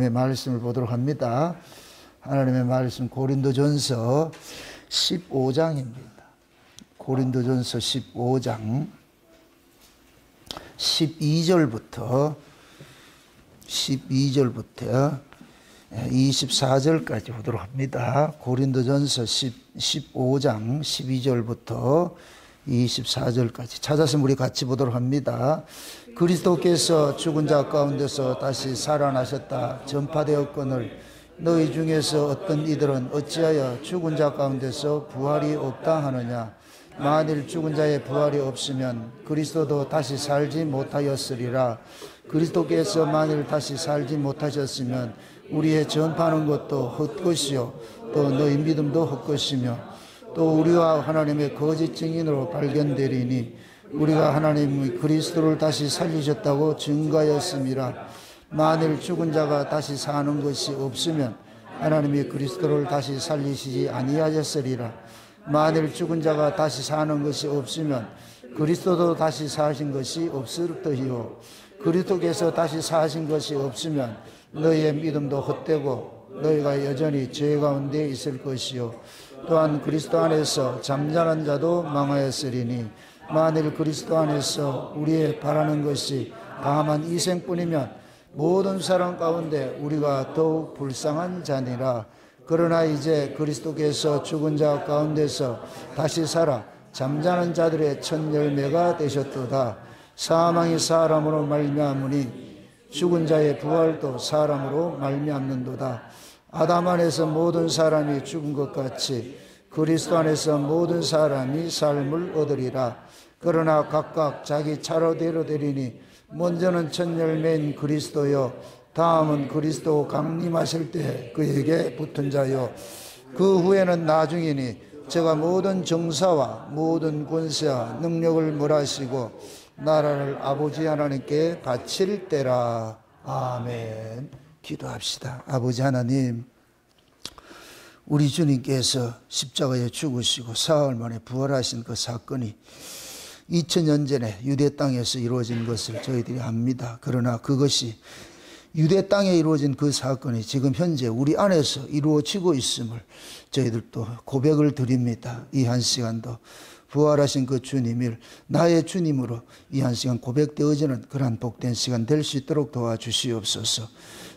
하나님의 말씀을 보도록 합니다. 하나님의 말씀 고린도전서 15장입니다. 고린도전서 15장 12절부터 24절까지 보도록 합니다. 고린도전서 15장 12절부터 24절까지 찾았으면 우리 같이 보도록 합니다. 그리스도께서 죽은 자 가운데서 다시 살아나셨다 전파되었거늘 너희 중에서 어떤 이들은 어찌하여 죽은 자 가운데서 부활이 없다 하느냐. 만일 죽은 자의 부활이 없으면 그리스도도 다시 살지 못하였으리라. 그리스도께서 만일 다시 살지 못하셨으면 우리의 전파하는 것도 헛것이요 또 너희 믿음도 헛것이며 또 우리와 하나님의 거짓 증인으로 발견되리니 우리가 하나님의 그리스도를 다시 살리셨다고 증거하였음이라. 만일 죽은 자가 다시 사는 것이 없으면 하나님이 그리스도를 다시 살리시지 아니하셨으리라. 만일 죽은 자가 다시 사는 것이 없으면 그리스도도 다시 사신 것이 없을 터이요 그리스도께서 다시 사신 것이 없으면 너희의 믿음도 헛되고 너희가 여전히 죄 가운데 있을 것이요 또한 그리스도 안에서 잠자는 자도 망하였으리니 만일 그리스도 안에서 우리의 바라는 것이 다만 이생뿐이면 모든 사람 가운데 우리가 더욱 불쌍한 자니라. 그러나 이제 그리스도께서 죽은 자 가운데서 다시 살아 잠자는 자들의 첫 열매가 되셨도다. 사망이 사람으로 말미암으니 죽은 자의 부활도 사람으로 말미암는도다. 아담 안에서 모든 사람이 죽은 것 같이 그리스도 안에서 모든 사람이 삶을 얻으리라. 그러나 각각 자기 차례대로 되리니 먼저는 첫 열매인 그리스도요 다음은 그리스도 강림하실 때 그에게 붙은 자요 그 후에는 나중이니 제가 모든 정사와 모든 권세와 능력을 몰아시고 나라를 아버지 하나님께 바칠 때라. 아멘. 기도합시다. 아버지 하나님, 우리 주님께서 십자가에 죽으시고 사흘 만에 부활하신 그 사건이 2000년 전에 유대 땅에서 이루어진 것을 저희들이 압니다. 그러나 그것이 유대 땅에 이루어진 그 사건이 지금 현재 우리 안에서 이루어지고 있음을 저희들도 고백을 드립니다. 이 한 시간도 부활하신 그 주님을 나의 주님으로 이 한 시간 고백되어지는 그러한 복된 시간 될 수 있도록 도와주시옵소서.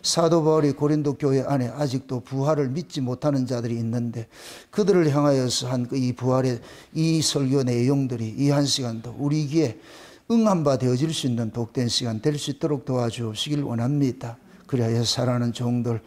사도 바울이 고린도 교회 안에 아직도 부활을 믿지 못하는 자들이 있는데 그들을 향하여서 한 이 부활의 이 설교 내용들이 이 한 시간도 우리 귀에 응한 바 되어질 수 있는 복된 시간 될 수 있도록 도와주시길 원합니다. 그리하여 살아가는 종들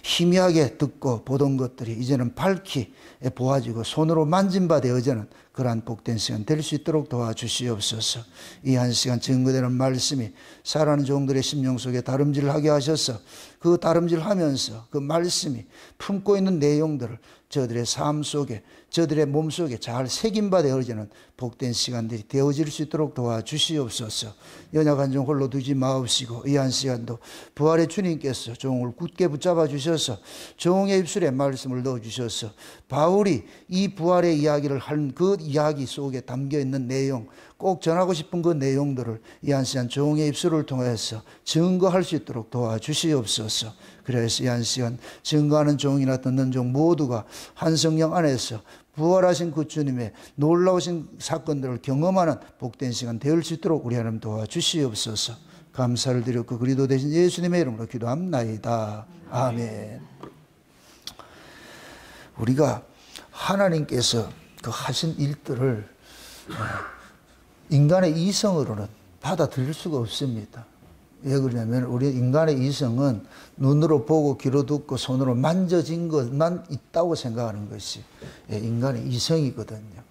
희미하게 듣고 보던 것들이 이제는 밝히 보아지고 손으로 만진 바 되어지는 그러한 복된 시간 될 수 있도록 도와주시옵소서. 이 한 시간 증거되는 말씀이 살아가는 종들의 심령 속에 다름질하게 하셔서 그 다름질하면서 그 말씀이 품고 있는 내용들을 저들의 삶 속에 저들의 몸 속에 잘 새긴 바 되어지는 복된 시간들이 되어질 수 있도록 도와주시옵소서. 연약한 종 홀로 두지 마옵시고 이 한 시간도 부활의 주님께서 종을 굳게 붙잡아 주셔서 종의 입술에 말씀을 넣어주셔서 바울이 이 부활의 이야기를 한 그 이야기 속에 담겨있는 내용 꼭 전하고 싶은 그 내용들을 이 한 시간 종의 입술을 통해서 증거할 수 있도록 도와주시옵소서. 그래서 이 한 시간 증거하는 종이나 듣는 종 모두가 한 성령 안에서 부활하신 그 주님의 놀라우신 사건들을 경험하는 복된 시간 되을 수 있도록 우리 하나님 도와주시옵소서. 감사를 드렸고 그리스도 되신 예수님의 이름으로 기도합나이다. 아멘. 우리가 하나님께서 그 하신 일들을 인간의 이성으로는 받아들일 수가 없습니다. 왜 그러냐면 우리 인간의 이성은 눈으로 보고 귀로 듣고 손으로 만져진 것만 있다고 생각하는 것이 인간의 이성이거든요.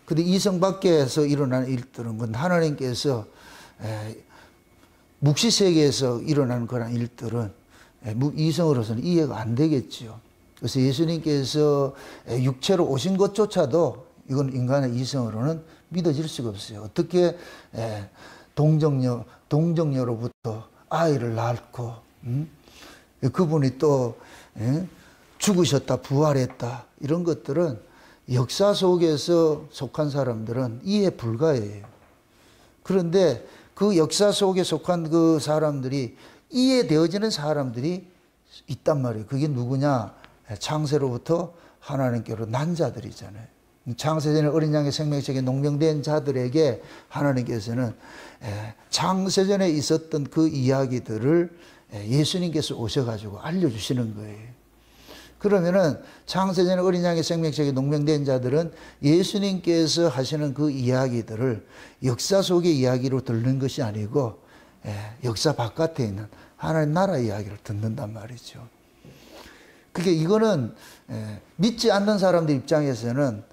그런데 이성 밖에서 일어나는 일들은 건 하나님께서 묵시세계에서 일어나는 그런 일들은 이성으로서는 이해가 안 되겠지요. 그래서 예수님께서 육체로 오신 것조차도 이건 인간의 이성으로는 믿어질 수가 없어요. 어떻게 동정녀로부터 아이를 낳고 그분이 또 죽으셨다 부활했다 이런 것들은 역사 속에서 속한 사람들은 이해 불가해요. 그런데 그 역사 속에 속한 그 사람들이 이해되어지는 사람들이 있단 말이에요. 그게 누구냐? 창세로부터 하나님께로 난 자들이잖아요. 창세전에 어린 양의 생명책에 농명된 자들에게 하나님께서는 창세전에 있었던 그 이야기들을 예수님께서 오셔가지고 알려주시는 거예요. 그러면은 창세전에 어린 양의 생명책에 농명된 자들은 예수님께서 하시는 그 이야기들을 역사 속의 이야기로 듣는 것이 아니고 역사 바깥에 있는 하나님 나라 이야기를 듣는단 말이죠. 그게 이거는 믿지 않는 사람들 입장에서는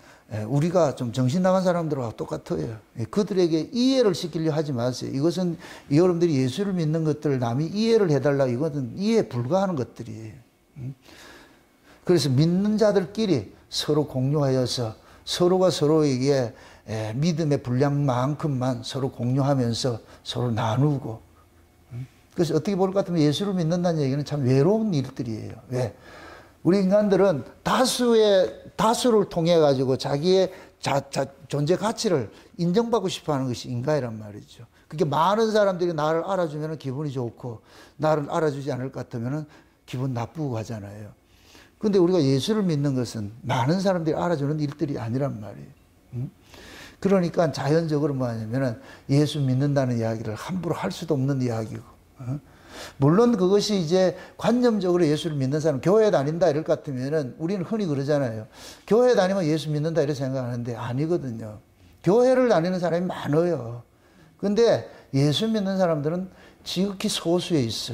우리가 좀 정신 나간 사람들하고 똑같아요. 그들에게 이해를 시키려 하지 마세요. 이것은 여러분들이 예수를 믿는 것들을 남이 이해를 해달라, 이것은 이해 불가하는 것들이에요. 그래서 믿는 자들끼리 서로 공유하여서 서로가 서로에게 믿음의 분량만큼만 서로 공유하면서 서로 나누고. 그래서 어떻게 볼 것 같으면 예수를 믿는다는 얘기는 참 외로운 일들이에요. 왜? 우리 인간들은 다수를 통해 가지고 자기의 존재 가치를 인정받고 싶어 하는 것이 인간이란 말이죠. 그게 많은 사람들이 나를 알아주면 기분이 좋고, 나를 알아주지 않을 것 같으면 기분 나쁘고 하잖아요. 근데 우리가 예수를 믿는 것은 많은 사람들이 알아주는 일들이 아니란 말이에요. 그러니까 자연적으로 뭐 하냐면은 예수 믿는다는 이야기를 함부로 할 수도 없는 이야기고. 물론 그것이 이제 관념적으로 예수를 믿는 사람, 교회 다닌다 이럴 것 같으면은 우리는 흔히 그러잖아요. 교회 다니면 예수 믿는다 이렇게 생각하는데 아니거든요. 교회를 다니는 사람이 많아요. 근데 예수 믿는 사람들은 지극히 소수에 있어.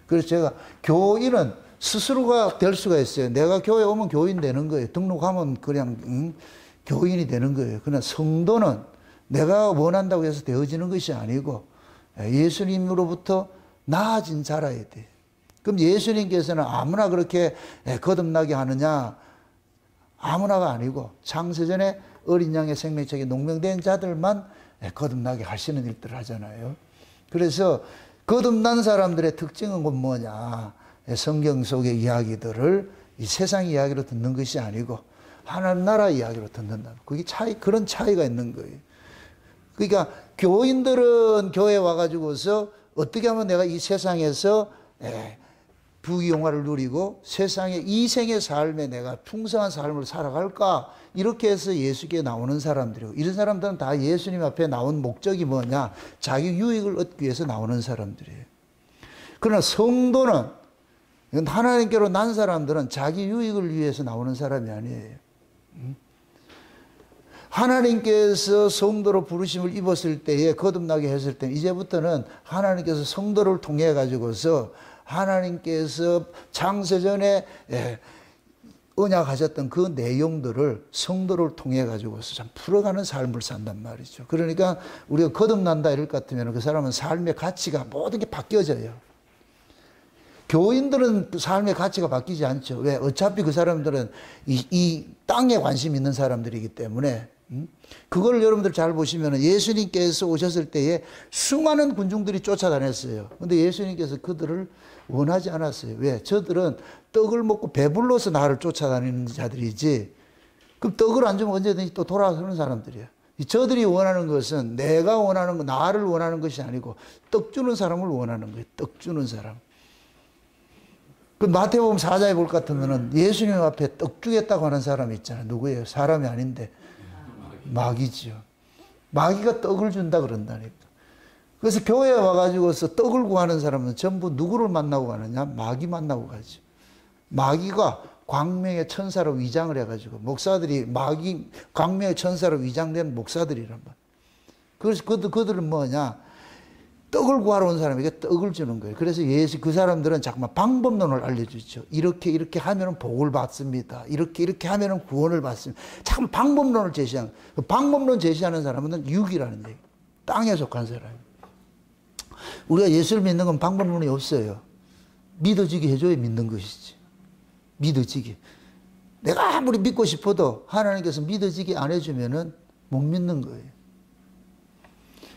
그래서 제가 교인은 스스로가 될 수가 있어요. 내가 교회 오면 교인 되는 거예요. 등록하면 그냥 교인이 되는 거예요. 그러나 성도는 내가 원한다고 해서 되어지는 것이 아니고 예수님으로부터 나아진 자라야 돼. 그럼 예수님께서는 아무나 그렇게 거듭나게 하느냐? 아무나가 아니고 창세전에 어린 양의 생명책에 농명된 자들만 거듭나게 하시는 일들을 하잖아요. 그래서 거듭난 사람들의 특징은 뭐냐? 성경 속의 이야기들을 이 세상 이야기로 듣는 것이 아니고 하나님 나라 이야기로 듣는다. 그게 그런 차이가 있는 거예요. 그러니까 교인들은 교회에 와가지고서 어떻게 하면 내가 이 세상에서 부귀영화를 누리고 세상의 이생의 삶에 내가 풍성한 삶을 살아갈까, 이렇게 해서 예수께 나오는 사람들이고, 이런 사람들은 다 예수님 앞에 나온 목적이 뭐냐? 자기 유익을 얻기 위해서 나오는 사람들이에요. 그러나 성도는, 하나님께로 난 사람들은 자기 유익을 위해서 나오는 사람이 아니에요. 하나님께서 성도로 부르심을 입었을 때에, 거듭나게 했을 때, 이제부터는 하나님께서 성도를 통해 가지고서 하나님께서 창세전에 언약하셨던 그 내용들을 성도를 통해 가지고서 참 풀어가는 삶을 산단 말이죠. 그러니까 우리가 거듭난다 이럴 것 같으면 그 사람은 삶의 가치가 모든 게 바뀌어져요. 교인들은 삶의 가치가 바뀌지 않죠. 왜? 어차피 그 사람들은 이 땅에 관심 있는 사람들이기 때문에. 그걸 여러분들 잘 보시면 예수님께서 오셨을 때에 수많은 군중들이 쫓아다녔어요. 근데 예수님께서 그들을 원하지 않았어요. 왜? 저들은 떡을 먹고 배불러서 나를 쫓아다니는 자들이지, 그럼 떡을 안 주면 언제든지 또 돌아서는 사람들이야. 저들이 원하는 것은 내가 원하는 거, 나를 원하는 것이 아니고 떡 주는 사람을 원하는 거예요. 떡 주는 사람. 그 마태복음 4장에 볼 것 같으면 예수님 앞에 떡 주겠다고 하는 사람이 있잖아요. 누구예요? 사람이 아닌데 마귀지요. 마귀가 떡을 준다 그런다니까. 그래서 교회에 와가지고서 떡을 구하는 사람은 전부 누구를 만나고 가느냐? 마귀 만나고 가죠. 마귀가 광명의 천사로 위장을 해가지고, 목사들이 광명의 천사로 위장된 목사들이란 말이에요. 그래서 그들은 뭐냐? 떡을 구하러 온 사람에게 떡을 주는 거예요. 그래서 그 사람들은 자꾸만 방법론을 알려주죠. 이렇게 하면 복을 받습니다. 이렇게 하면 구원을 받습니다. 자꾸 방법론을 제시하는, 그 방법론 제시하는 사람은 육이라는 얘기. 땅에 속한 사람이에요. 우리가 예수를 믿는 건 방법론이 없어요. 믿어지게 해줘야 믿는 것이지. 믿어지게. 내가 아무리 믿고 싶어도 하나님께서 믿어지게 안 해주면은 못 믿는 거예요.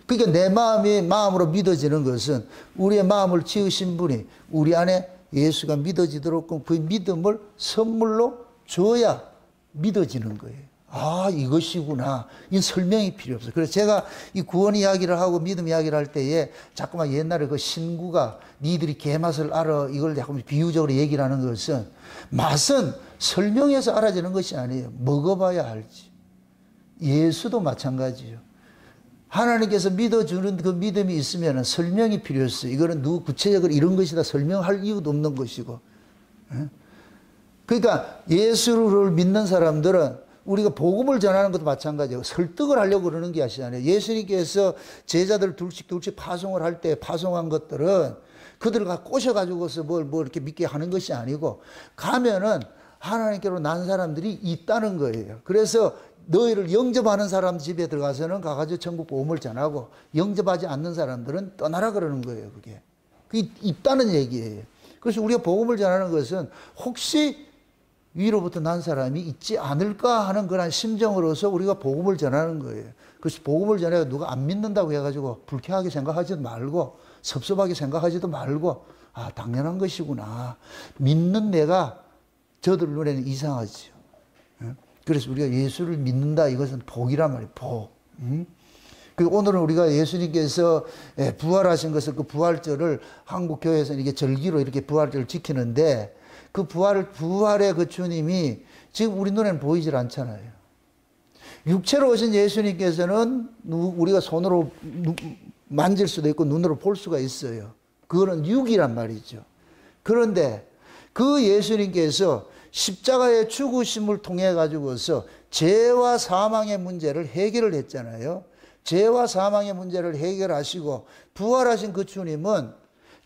그러니까 내 마음으로 믿어지는 것은 우리의 마음을 지으신 분이 우리 안에 예수가 믿어지도록 그 믿음을 선물로 줘야 믿어지는 거예요. 아, 이것이구나. 이 설명이 필요 없어요. 그래서 제가 이 구원 이야기를 하고 믿음 이야기를 할 때에 자꾸만 옛날에 그 신구가 니들이 개맛을 알아 이걸 자꾸 비유적으로 얘기를 하는 것은 맛은 설명해서 알아지는 것이 아니에요. 먹어봐야 알지. 예수도 마찬가지예요. 하나님께서 믿어주는 그 믿음이 있으면 설명이 필요 없어요. 이거는 누구 구체적으로 이런 것이다 설명할 이유도 없는 것이고. 그러니까 예수를 믿는 사람들은 우리가 복음을 전하는 것도 마찬가지예요. 설득을 하려고 그러는 게 아니잖아요. 예수님께서 제자들 둘씩 파송을 할 때 파송한 것들은 그들을 꼬셔가지고서 뭘 이렇게 믿게 하는 것이 아니고 가면은 하나님께로 난 사람들이 있다는 거예요. 그래서 너희를 영접하는 사람 집에 들어가서는 가가지고 천국 복음을 전하고 영접하지 않는 사람들은 떠나라 그러는 거예요. 그게 있다는 얘기예요. 그래서 우리가 복음을 전하는 것은 혹시 위로부터 난 사람이 있지 않을까 하는 그런 심정으로서 우리가 복음을 전하는 거예요. 그래서 복음을 전해서 누가 안 믿는다고 해가지고 불쾌하게 생각하지도 말고 섭섭하게 생각하지도 말고 아 당연한 것이구나. 믿는 내가 저들 눈에는 이상하지요. 그래서 우리가 예수를 믿는다 이것은 복이란 말이에요. 복. 그리고 오늘은 우리가 예수님께서 부활하신 것을 그 부활절을 한국 교회에서는 이게 절기로 이렇게 부활절을 지키는데 그 부활의 그 주님이 지금 우리 눈에는 보이질 않잖아요. 육체로 오신 예수님께서는 우리가 손으로 만질 수도 있고 눈으로 볼 수가 있어요. 그거는 육이란 말이죠. 그런데 그 예수님께서 십자가의 죽으심을 통해 가지고서 죄와 사망의 문제를 해결을 했잖아요. 죄와 사망의 문제를 해결하시고 부활하신 그 주님은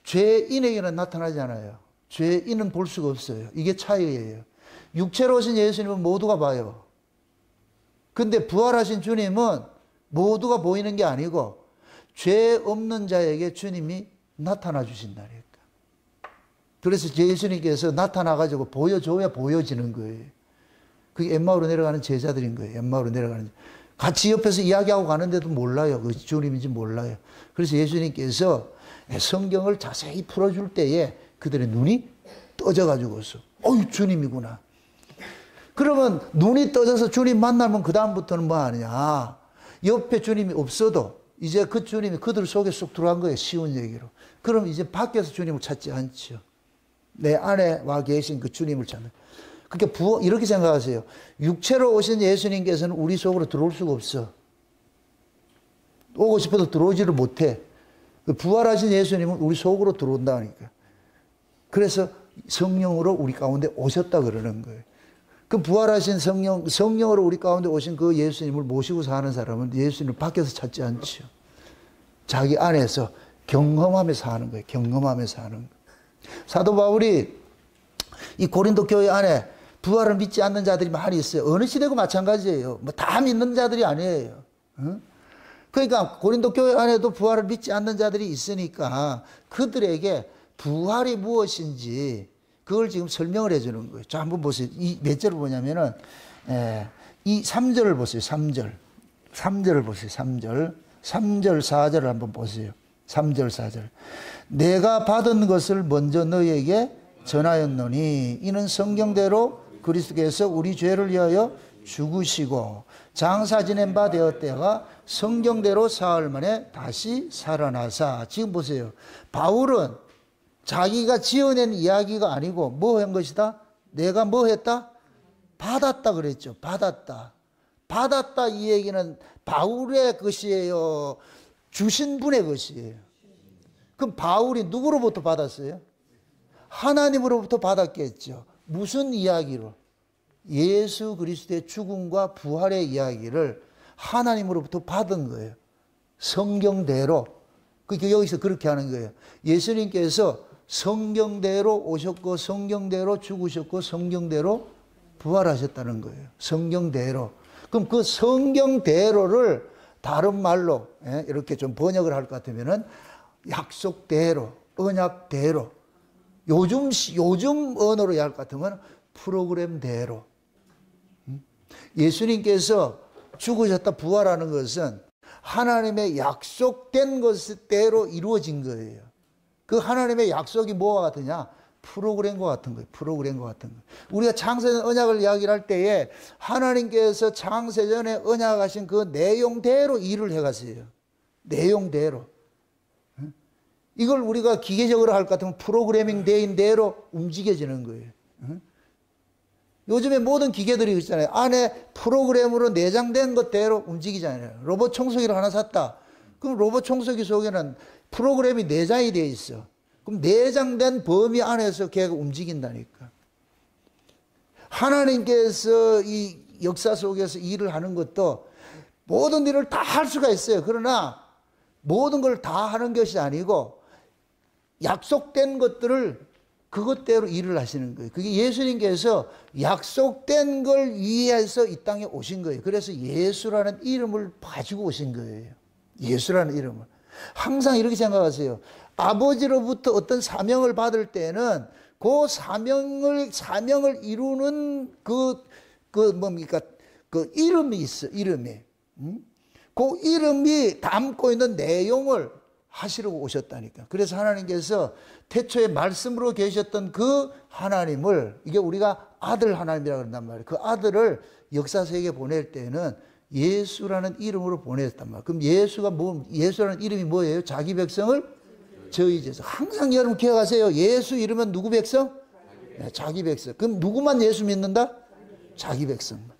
죄인에게는 나타나지 않아요. 죄인은 볼 수가 없어요. 이게 차이예요. 육체로 오신 예수님은 모두가 봐요. 근데 부활하신 주님은 모두가 보이는 게 아니고 죄 없는 자에게 주님이 나타나 주신다니까. 그래서 예수님께서 나타나가지고 보여줘야 보여지는 거예요. 그게 엠마오로 내려가는 제자들인 거예요. 엠마오로 내려가는. 같이 옆에서 이야기하고 가는데도 몰라요. 그 주님인지 몰라요. 그래서 예수님께서 성경을 자세히 풀어줄 때에 그들의 눈이 떠져가지고서 어이 주님이구나. 그러면 눈이 떠져서 주님 만나면 그 다음부터는 뭐 하냐. 옆에 주님이 없어도 이제 그 주님이 그들 속에 쏙 들어간 거예요. 쉬운 얘기로. 그럼 이제 밖에서 주님을 찾지 않죠. 내 안에 와 계신 그 주님을 찾는. 그러니까 이렇게 생각하세요. 육체로 오신 예수님께서는 우리 속으로 들어올 수가 없어. 오고 싶어도 들어오지를 못해. 부활하신 예수님은 우리 속으로 들어온다니까. 그래서 성령으로 우리 가운데 오셨다 그러는 거예요. 그 부활하신 성령으로 우리 가운데 오신 그 예수님을 모시고 사는 사람은 예수님을 밖에서 찾지 않죠. 자기 안에서 경험하면서 하는 거예요. 경험하면서 하는 거예요. 사도 바울이 이 고린도 교회 안에 부활을 믿지 않는 자들이 많이 있어요. 어느 시대고 마찬가지예요. 뭐 다 믿는 자들이 아니에요. 응? 그러니까 고린도 교회 안에도 부활을 믿지 않는 자들이 있으니까 그들에게 부활이 무엇인지 그걸 지금 설명을 해주는 거예요. 자, 한번 보세요. 이 몇 절을 보냐면은 이 3절을 보세요. 3절을 보세요. 3절, 4절을 한번 보세요. 3절, 4절. 내가 받은 것을 먼저 너희에게 전하였노니 이는 성경대로 그리스도께서 우리 죄를 위하여 죽으시고 장사 지낸 바 되었다가 성경대로 사흘 만에 다시 살아나사. 지금 보세요. 바울은 자기가 지어낸 이야기가 아니고 뭐 한 것이다? 내가 뭐 했다? 받았다 그랬죠. 받았다. 받았다 이 얘기는 바울의 것이에요. 주신 분의 것이에요. 그럼 바울이 누구로부터 받았어요? 하나님으로부터 받았겠죠. 무슨 이야기로? 예수 그리스도의 죽음과 부활의 이야기를 하나님으로부터 받은 거예요. 성경대로. 여기서 그렇게 하는 거예요. 예수님께서 성경대로 오셨고 성경대로 죽으셨고 성경대로 부활하셨다는 거예요. 성경대로. 그럼 그 성경대로를 다른 말로 이렇게 좀 번역을 할 것 같으면은 약속대로, 언약대로, 요즘 언어로 할 것 같으면 프로그램대로. 예수님께서 죽으셨다 부활하는 것은 하나님의 약속된 것대로 이루어진 거예요. 그 하나님의 약속이 뭐와 같으냐? 프로그램과 같은 거예요. 프로그램과 같은 거예요. 우리가 창세전 언약을 이야기를 할 때에 하나님께서 창세전에 언약하신 그 내용대로 일을 해갔어요. 내용대로. 이걸 우리가 기계적으로 할 것 같으면 프로그래밍 된 대로 움직여지는 거예요. 요즘에 모든 기계들이 있잖아요. 안에 프로그램으로 내장된 것대로 움직이잖아요. 로봇 청소기를 하나 샀다. 그럼 로봇 청소기 속에는 프로그램이 내장이 되어 있어. 그럼 내장된 범위 안에서 걔가 움직인다니까. 하나님께서 이 역사 속에서 일을 하는 것도 모든 일을 다 할 수가 있어요. 그러나 모든 걸 다 하는 것이 아니고 약속된 것들을 그것대로 일을 하시는 거예요. 그게 예수님께서 약속된 걸 위해서 이 땅에 오신 거예요. 그래서 예수라는 이름을 가지고 오신 거예요. 예수라는 이름을. 항상 이렇게 생각하세요. 아버지로부터 어떤 사명을 받을 때는 그 사명을 이루는 그 이름이 있어, 이름이. 그 이름이 담고 있는 내용을 하시려고 오셨다니까. 그래서 하나님께서 태초에 말씀으로 계셨던 그 하나님을, 이게 우리가 아들 하나님이라고 그런단 말이에요. 그 아들을 역사 세계에 보낼 때는 예수라는 이름으로 보냈단 말이에요. 그럼 예수라는 이름이 뭐예요? 자기 백성을 저희 죄에서. 항상 여러분 기억하세요. 예수 이름은 누구 백성? 네, 자기 백성. 그럼 누구만 예수 믿는다? 자기 백성만.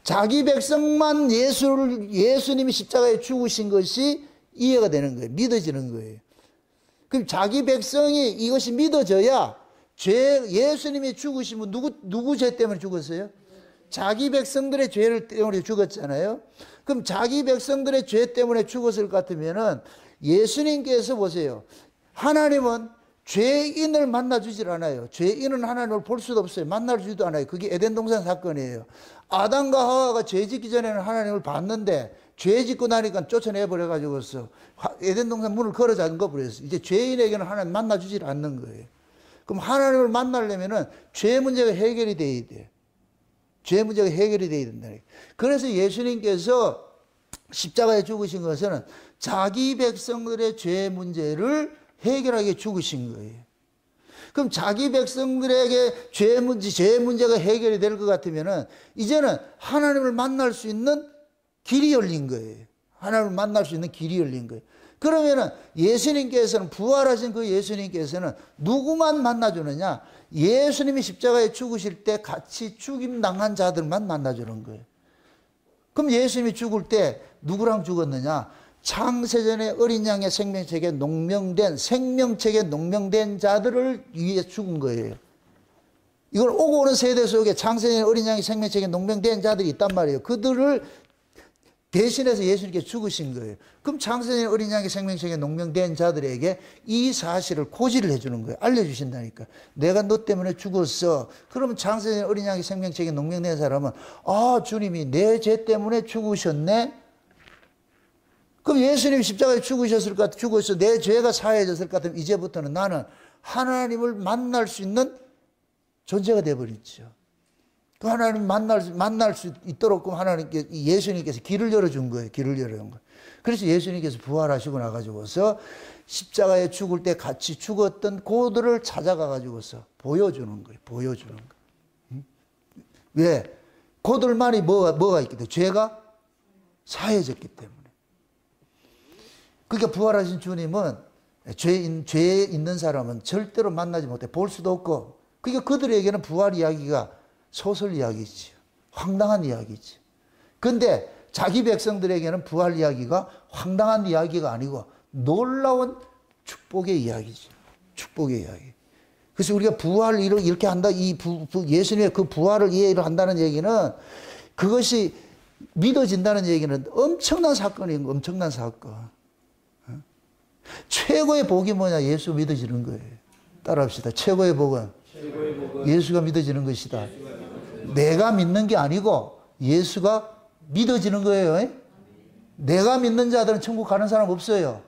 자기 백성만 예수님이 십자가에 죽으신 것이 이해가 되는 거예요. 믿어지는 거예요. 그럼 자기 백성이 이것이 믿어져야 예수님이 죽으시면 누구 죄 때문에 죽었어요? 자기 백성들의 죄를 때문에 죽었잖아요. 그럼 자기 백성들의 죄 때문에 죽었을 것 같으면은 예수님께서 보세요. 하나님은 죄인을 만나주질 않아요. 죄인은 하나님을 볼 수도 없어요. 만나주지도 않아요. 그게 에덴 동산 사건이에요. 아담과 하와가 죄 짓기 전에는 하나님을 봤는데 죄 짓고 나니까 쫓아내버려가지고서 에덴 동산 문을 걸어 잠궈 버렸어요. 이제 죄인에게는 하나님 만나주질 않는 거예요. 그럼 하나님을 만나려면은 죄 문제가 해결이 돼야 돼요. 죄 문제가 해결이 돼야 된다니까. 그래서 예수님께서 십자가에 죽으신 것은 자기 백성들의 죄 문제를 해결하게 죽으신 거예요. 그럼 자기 백성들에게 죄 문제가 해결이 될 것 같으면은 이제는 하나님을 만날 수 있는 길이 열린 거예요. 하나님을 만날 수 있는 길이 열린 거예요. 그러면은 예수님께서는, 부활하신 그 예수님께서는 누구만 만나주느냐? 예수님이 십자가에 죽으실 때 같이 죽임당한 자들만 만나주는 거예요. 그럼 예수님이 죽을 때 누구랑 죽었느냐? 창세전에 어린 양의 생명책에 농명된 자들을 위해 죽은 거예요. 이걸 오고 오는 세대 속에 창세전에 어린 양의 생명책에 농명된 자들이 있단 말이에요. 그들을 대신해서 예수님께 죽으신 거예요. 그럼 창세전에 어린 양의 생명책에 농명된 자들에게 이 사실을 고지를 해주는 거예요. 알려주신다니까. 내가 너 때문에 죽었어. 그러면 창세전에 어린 양의 생명책에 농명된 사람은, 아, 주님이 내 죄 때문에 죽으셨네? 그럼 예수님이 십자가에 죽으셨을 것 같아, 죽어서 내 죄가 사해졌을 것 같으면 이제부터는 나는 하나님을 만날 수 있는 존재가 되어버렸죠. 그 하나님 만날 수 있도록 예수님께서 길을 열어준 거예요. 길을 열어준 거예요. 그래서 예수님께서 부활하시고 나가지고서 십자가에 죽을 때 같이 죽었던 그들을 찾아가가지고서 보여주는 거예요. 보여주는 거예요. 왜? 그들만이 뭐가 있기 때문에. 죄가 사해졌기 때문에. 그러니까 부활하신 주님은 죄에 있는 사람은 절대로 만나지 못해. 볼 수도 없고. 그러니까 그들에게는 부활 이야기가 소설 이야기죠. 황당한 이야기죠. 그런데 자기 백성들에게는 부활 이야기가 황당한 이야기가 아니고 놀라운 축복의 이야기죠. 축복의 이야기. 그래서 우리가 부활을 이렇게 한다, 예수님의 그 부활을 이해를 한다는 얘기는, 그것이 믿어진다는 얘기는 엄청난 사건이에요. 엄청난 사건. 최고의 복이 뭐냐? 예수 믿어지는 거예요. 따라합시다. 최고의 복은 예수가 믿어지는 것이다. 내가 믿는 게 아니고 예수가 믿어지는 거예요. 내가 믿는 자들은 천국 가는 사람 없어요.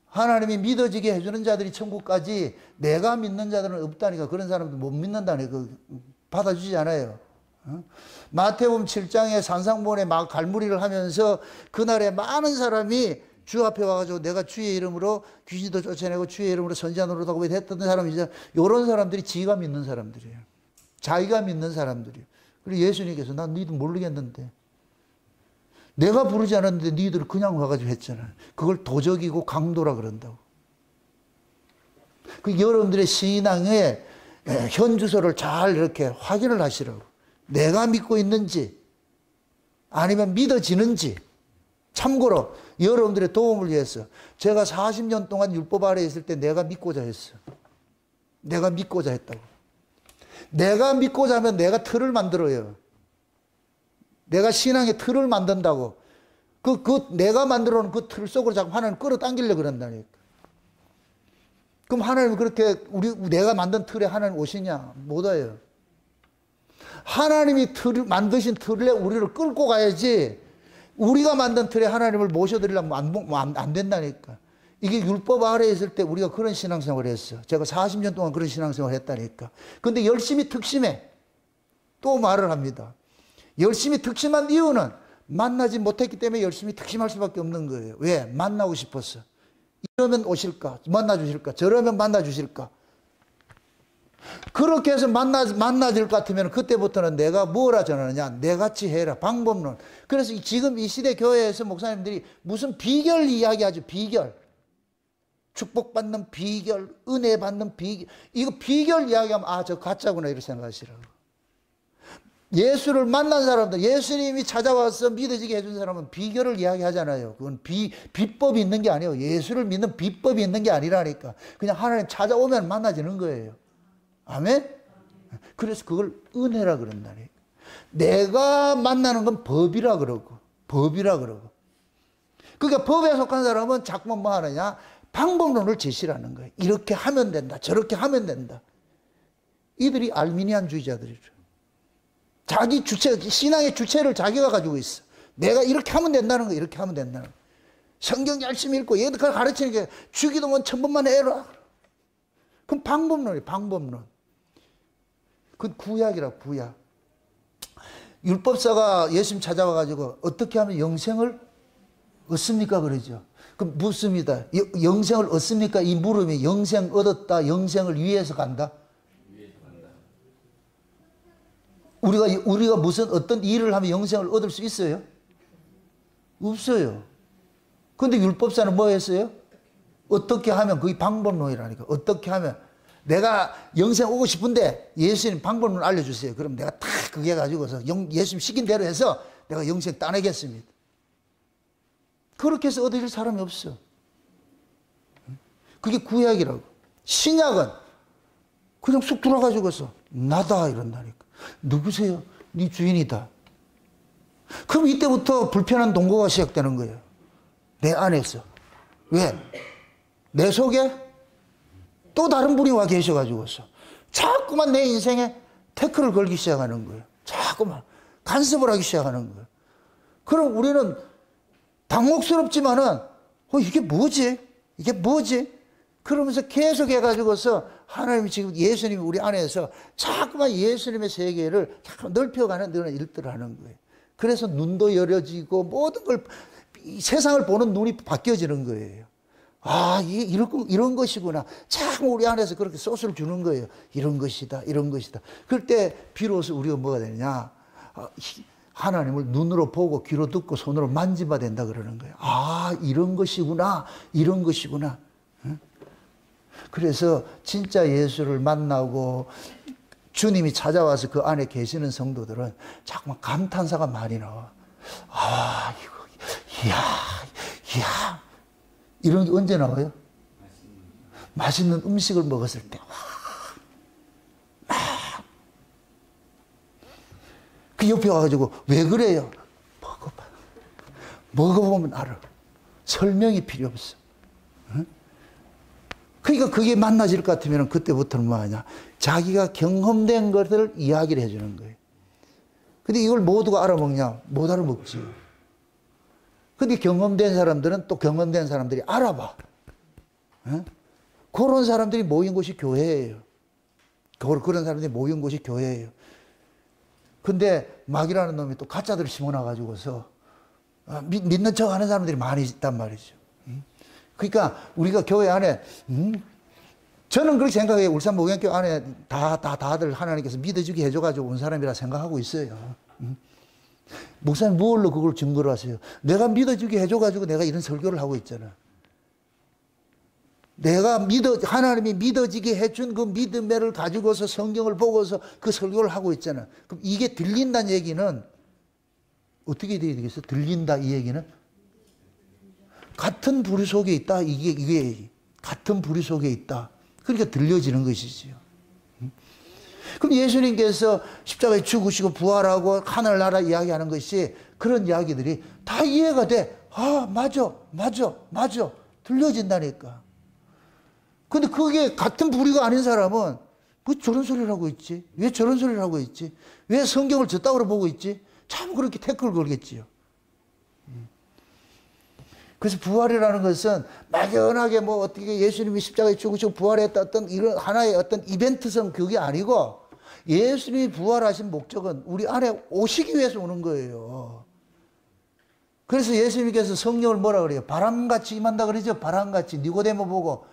하나님이 믿어지게 해주는 자들이 천국까지, 내가 믿는 자들은 없다니까. 그런 사람들 못 믿는다니까. 받아주지 않아요. 마태복음 7장에 산상보원에 막 갈무리를 하면서 그날에 많은 사람이 주 앞에 와가지고 내가 주의 이름으로 귀신도 쫓아내고 주의 이름으로 선지자 노릇하고 했던 사람이죠. 이런 사람들이 지가 믿는 사람들이에요. 자기가 믿는 사람들이에요. 그리고 예수님께서 난 너희들 모르겠는데 내가 부르지 않았는데 너희들 그냥 와가지고 했잖아. 그걸 도적이고 강도라 그런다고. 그 여러분들의 신앙의 현주소를 잘 이렇게 확인을 하시라고. 내가 믿고 있는지 아니면 믿어지는지. 참고로 여러분들의 도움을 위해서 제가 40년 동안 율법 아래에 있을 때 내가 믿고자 했어. 내가 믿고자 했다고. 내가 믿고자 하면 내가 틀을 만들어요. 내가 신앙의 틀을 만든다고. 내가 만들어 놓은 그 틀 속으로 자꾸 하나님 끌어당기려고 그런다니까. 그럼 하나님은 그렇게 내가 만든 틀에 하나님 오시냐? 못 와요. 하나님이 만드신 틀에 우리를 끌고 가야지 우리가 만든 틀에 하나님을 모셔드리려면 안 된다니까. 이게 율법 아래에 있을 때 우리가 그런 신앙생활을 했어. 제가 40년 동안 그런 신앙생활을 했다니까. 근데 열심히 특심해. 또 말을 합니다. 열심히 특심한 이유는 만나지 못했기 때문에 열심히 특심할 수밖에 없는 거예요. 왜? 만나고 싶었어. 이러면 오실까? 만나주실까? 저러면 만나주실까? 그렇게 해서 만나질 것 같으면 그때부터는 내가 뭐라 전하느냐? 내같이 해라. 방법론. 그래서 지금 이 시대 교회에서 목사님들이 무슨 비결 이야기하죠. 비결. 축복받는 비결, 은혜 받는 비결. 이거 비결 이야기하면 저 가짜구나 이렇게 생각하시라고. 예수를 만난 사람들, 예수님이 찾아와서 믿어지게 해준 사람은 비결을 이야기하잖아요. 그건 비법이 있는 게 아니에요. 예수를 믿는 비법이 있는 게 아니라니까. 그냥 하나님 찾아오면 만나지는 거예요. 아멘? 그래서 그걸 은혜라 그런다니까. 내가 만나는 건 법이라 그러고, 법이라 그러고. 그러니까 법에 속한 사람은 자꾸만 뭐 하느냐? 방법론을 제시하는 거예요. 이렇게 하면 된다. 저렇게 하면 된다. 이들이 알미니안주의자들이죠. 자기 주체, 신앙의 주체를 자기가 가지고 있어. 내가 이렇게 하면 된다는 거, 이렇게 하면 된다는 거. 성경 열심히 읽고 얘들 가르치는 게 주기도문 1000번만 해라. 그럼 방법론이에요, 방법론. 그건 구약이라, 구약. 율법사가 예수님 찾아와가지고 어떻게 하면 영생을 얻습니까? 그러죠. 그럼 묻습니다. 영생을 얻습니까? 이 물음이 영생 얻었다, 영생을 위해서 간다? 우리가 무슨 어떤 일을 하면 영생을 얻을 수 있어요? 없어요. 근데 율법사는 뭐 했어요? 어떻게 하면, 그게 방법론이라니까. 어떻게 하면, 내가 영생 오고 싶은데 예수님 방법론 알려주세요. 그럼 내가 다 그게 가지고서 예수님 시킨 대로 해서 내가 영생 따내겠습니다. 그렇게 해서 얻을 사람이 없어. 그게 구약이라고. 신약은 그냥 쑥 들어가지고서 나다 이런다니까. 누구세요? 네 주인이다. 그럼 이때부터 불편한 동거가 시작되는 거예요. 내 안에서. 왜? 내 속에 또 다른 분이 와 계셔가지고서 자꾸만 내 인생에 태클을 걸기 시작하는 거예요. 자꾸만 간섭을 하기 시작하는 거예요. 그럼 우리는 당혹스럽지만은 이게 뭐지? 이게 뭐지? 그러면서 계속 해가지고서 하나님이 지금 예수님이 우리 안에서 자꾸만 예수님의 세계를 자꾸 넓혀가는 그런 일들을 하는 거예요. 그래서 눈도 열어지고 모든 걸 세상을 보는 눈이 바뀌어지는 거예요. 이게 이런 것이구나. 참 우리 안에서 그렇게 소스를 주는 거예요. 이런 것이다, 이런 것이다. 그럴 때 비로소 우리가 뭐가 되느냐? 하나님을 눈으로 보고 귀로 듣고 손으로 만져봐야 된다 그러는 거예요. 이런 것이구나, 이런 것이구나. 그래서 진짜 예수를 만나고 주님이 찾아와서 그 안에 계시는 성도들은 자꾸만 감탄사가 많이 나와. 이야. 이런 게 언제 나와요? 맛있는 음식을 먹었을 때. 그 옆에 와가지고, 왜 그래요? 먹어봐. 먹어보면 알아. 설명이 필요 없어. 응? 그러니까 그게 만나질 것 같으면 그때부터는 뭐 하냐? 자기가 경험된 것을 이야기를 해주는 거예요. 근데 이걸 모두가 알아먹냐? 못 알아먹지. 근데 경험된 사람들은 또 경험된 사람들이 알아봐. 응? 그런 사람들이 모인 곳이 교회예요. 그런 사람들이 모인 곳이 교회예요. 근데 마귀라는 놈이 또 가짜들을 심어놔가지고서 믿는 척 하는 사람들이 많이 있단 말이죠. 그러니까 우리가 교회 안에 저는 그렇게 생각해요. 울산 목양교 안에 다들 하나님께서 믿어주게 해줘가지고 온 사람이라 생각하고 있어요. 목사님 무엇로 그걸 증거를 하세요? 내가 믿어주게 해줘가지고 내가 이런 설교를 하고 있잖아. 하나님이 믿어지게 해준 그 믿음을 가지고서 성경을 보고서 그 설교를 하고 있잖아. 그럼 이게 들린다는 얘기는 어떻게 돼야 되겠어? 들린다 이 얘기는 같은 부류 속에 있다. 이게 같은 부류 속에 있다. 그러니까 들려지는 것이지요. 그럼 예수님께서 십자가에 죽으시고 부활하고 하늘나라 이야기하는 것이 그런 이야기들이 다 이해가 돼. 아, 맞아. 들려진다니까. 근데 그게 같은 부류가 아닌 사람은 왜 저런 소리를 하고 있지? 왜 저런 소리를 하고 있지? 왜 성경을 저따구로 보고 있지? 참 그렇게 태클을 걸겠지요. 그래서 부활이라는 것은 막연하게 뭐 어떻게 예수님이 십자가에 죽으시고 부활했다 어떤 이런 하나의 어떤 이벤트성 그게 아니고 예수님이 부활하신 목적은 우리 안에 오시기 위해서 오는 거예요. 그래서 예수님께서 성령을 뭐라 그래요? 바람같이 임한다 그러죠? 바람같이. 니고데모 보고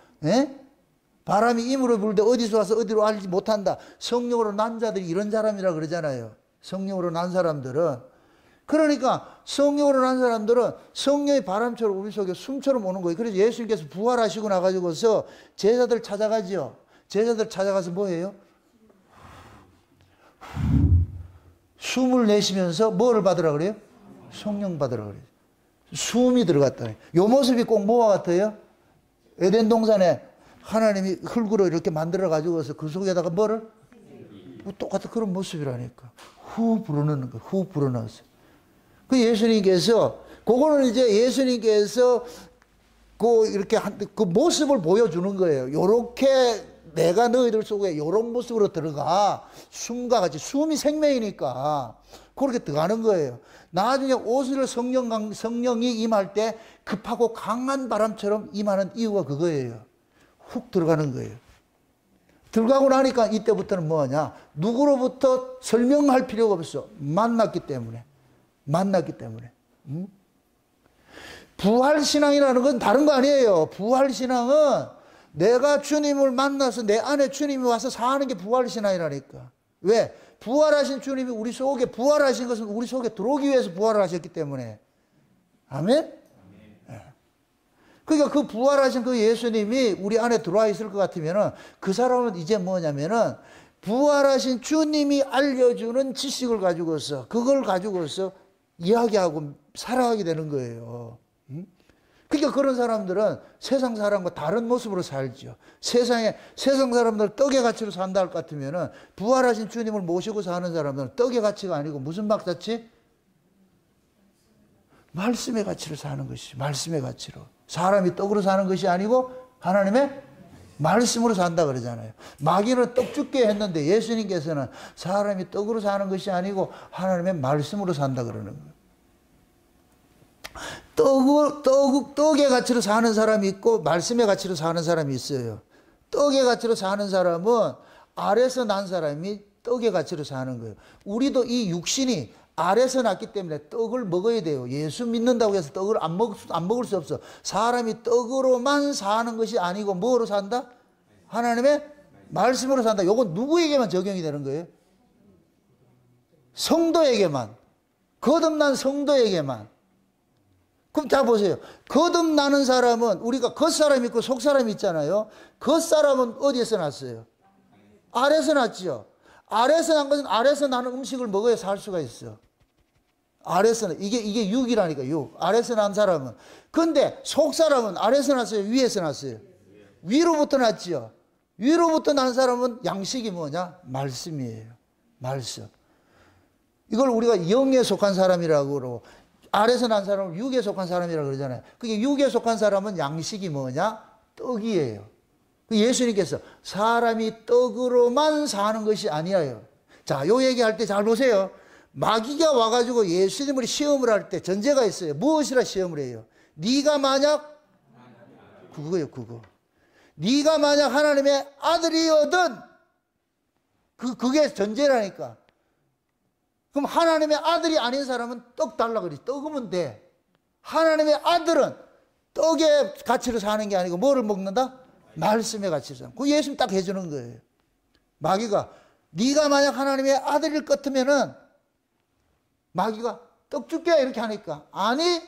바람이 임으로 불 때 어디서 와서 어디로 알지 못한다. 성령으로 난 자들이 이런 사람이라 그러잖아요. 성령으로 난 사람들은. 그러니까 성령으로 난 사람들은 성령의 바람처럼 우리 속에 숨처럼 오는 거예요. 그래서 예수님께서 부활하시고 나가지고서 제자들 찾아가죠. 제자들 찾아가서 뭐예요? 숨을 내쉬면서 뭐를 받으라 그래요? 성령 받으라 그래요. 숨이 들어갔다. 이 모습이 꼭 뭐와 같아요? 에덴 동산에 하나님이 흙으로 이렇게 만들어 가지고서 그 속에다가 뭐를? 똑같은 그런 모습이라니까. 후 불어넣는 거. 후 불어넣었어요. 그 예수님께서 그거는 이제 예수님께서 이렇게 그 모습을 보여주는 거예요. 요렇게 내가 너희들 속에 요런 모습으로 들어가. 숨과 같이. 숨이 생명이니까 그렇게 들어가는 거예요. 나중에 옷을 성령이 임할 때 급하고 강한 바람처럼 임하는 이유가 그거예요. 훅 들어가는 거예요. 들어가고 나니까 이때부터는 뭐냐? 누구로부터 설명할 필요가 없어. 만났기 때문에. 부활신앙이라는 건 다른 거 아니에요. 부활신앙은 내가 주님을 만나서 내 안에 주님이 와서 사는 게 부활신앙이라니까. 왜? 부활하신 주님이 우리 속에, 부활하신 것은 우리 속에 들어오기 위해서 부활을 하셨기 때문에. 아멘? 그러니까 그 부활하신 그 예수님이 우리 안에 들어와 있을 것 같으면은 그 사람은 이제 뭐냐면은 부활하신 주님이 알려주는 지식을 가지고서 그걸 가지고서 이야기하고 살아가게 되는 거예요. 그러니까 그런 사람들은 세상 사람과 다른 모습으로 살죠. 세상 사람들 떡의 가치로 산다 할 것 같으면은 부활하신 주님을 모시고 사는 사람들은 떡의 가치가 아니고 무슨 가치? 말씀의 가치로 사는 것이 말씀의 가치로. 사람이 떡으로 사는 것이 아니고 하나님의 말씀으로 산다 그러잖아요. 마귀는 떡 죽게 했는데 예수님께서는 사람이 떡으로 사는 것이 아니고 하나님의 말씀으로 산다 그러는 거예요. 떡의 가치로 사는 사람이 있고 말씀의 가치로 사는 사람이 있어요. 떡의 가치로 사는 사람은 알에서 난 사람이 떡의 가치로 사는 거예요. 우리도 이 육신이 알에서 났기 때문에 떡을 먹어야 돼요. 예수 믿는다고 해서 떡을 안 먹을 수 없어. 사람이 떡으로만 사는 것이 아니고 뭐로 산다? 하나님의 말씀으로 산다. 이건 누구에게만 적용이 되는 거예요? 성도에게만. 거듭난 성도에게만. 그럼 자 보세요. 거듭나는 사람은 우리가 겉사람이 있고 속사람이 있잖아요. 겉사람은 어디에서 났어요? 알에서 났죠. 알에서 난 것은 알에서 나는 음식을 먹어야 살 수가 있어. 알에서는 이게 육이라니까 육. 알에서 난 사람은. 근데 속사람은 알에서 났어요? 위에서 났어요? 위로부터 났죠. 위로부터 난 사람은 양식이 뭐냐? 말씀이에요. 말씀. 이걸 우리가 영에 속한 사람이라고 그러고 알에서 난 사람은 육에 속한 사람이라고 그러잖아요. 그게 육에 속한 사람은 양식이 뭐냐? 떡이에요. 예수님께서 사람이 떡으로만 사는 것이 아니에요. 자, 요 얘기할 때 잘 보세요. 마귀가 와가지고 예수님을 시험을 할 때 전제가 있어요. 무엇이라 시험을 해요? 네가 만약 그거예요, 그거. 네가 만약 하나님의 아들이거든 그게 전제라니까. 그럼 하나님의 아들이 아닌 사람은 떡 달라 그러지. 떡으면 돼. 하나님의 아들은 떡의 가치로 사는 게 아니고 뭐를 먹는다? 말씀의 가치로 사는. 그 예수님 딱 해주는 거예요. 마귀가 네가 만약 하나님의 아들일 것 같으면은 마귀가 떡 줄게 이렇게 하니까 아니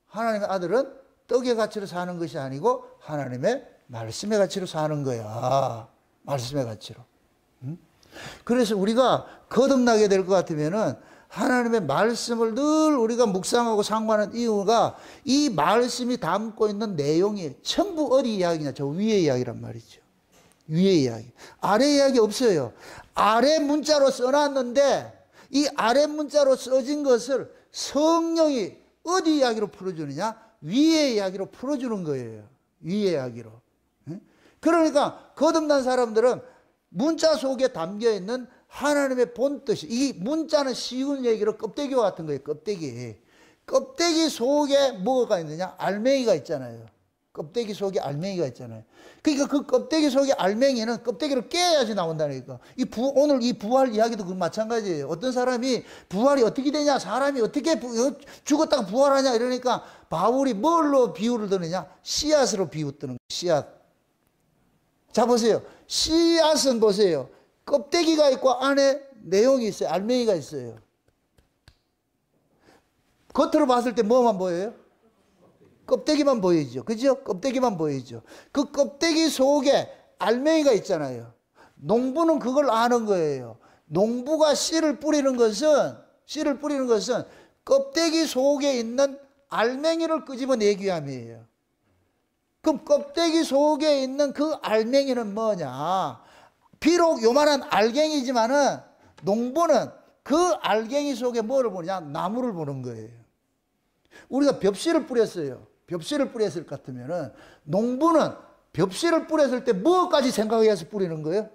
하나님의 아들은 떡의 가치로 사는 것이 아니고 하나님의 말씀의 가치로 사는 거야. 말씀의 가치로. 그래서 우리가 거듭나게 될 것 같으면은 하나님의 말씀을 늘 우리가 묵상하고 상고하는 이유가 이 말씀이 담고 있는 내용이 전부 어디 이야기냐? 저 위의 이야기란 말이죠. 위의 이야기. 아래 이야기 없어요. 아래 문자로 써놨는데 이 아래 문자로 써진 것을 성령이 어디 이야기로 풀어주느냐? 위의 이야기로 풀어주는 거예요. 위의 이야기로. 그러니까 거듭난 사람들은 문자 속에 담겨있는 하나님의 본뜻이, 이 문자는 쉬운 얘기로 껍데기와 같은 거예요. 껍데기. 껍데기 속에 뭐가 있느냐? 알맹이가 있잖아요. 껍데기 속에 알맹이가 있잖아요. 그러니까 그 껍데기 속에 알맹이는 껍데기를 깨야지 나온다니까. 오늘 이 부활 이야기도 그 마찬가지예요. 어떤 사람이 부활이 어떻게 되냐? 사람이 어떻게 죽었다가 부활하냐? 이러니까 바울이 뭘로 비유를 드느냐? 씨앗으로 비유 드는 거예요. 씨앗. 자, 보세요. 씨앗은 보세요. 껍데기가 있고 안에 내용이 있어요. 알맹이가 있어요. 겉으로 봤을 때 뭐만 보여요? 껍데기만 보이죠. 그죠? 껍데기만 보이죠. 그 껍데기 속에 알맹이가 있잖아요. 농부는 그걸 아는 거예요. 농부가 씨를 뿌리는 것은 껍데기 속에 있는 알맹이를 끄집어내기 위함이에요. 그럼 껍데기 속에 있는 그 알맹이는 뭐냐? 비록 요만한 알갱이지만은 농부는 그 알갱이 속에 뭐를 보느냐? 나무를 보는 거예요. 우리가 벽씨를 뿌렸어요. 벽씨를 뿌렸을 것 같으면은 농부는 벽씨를 뿌렸을 때 뭐까지 생각해서 뿌리는 거예요?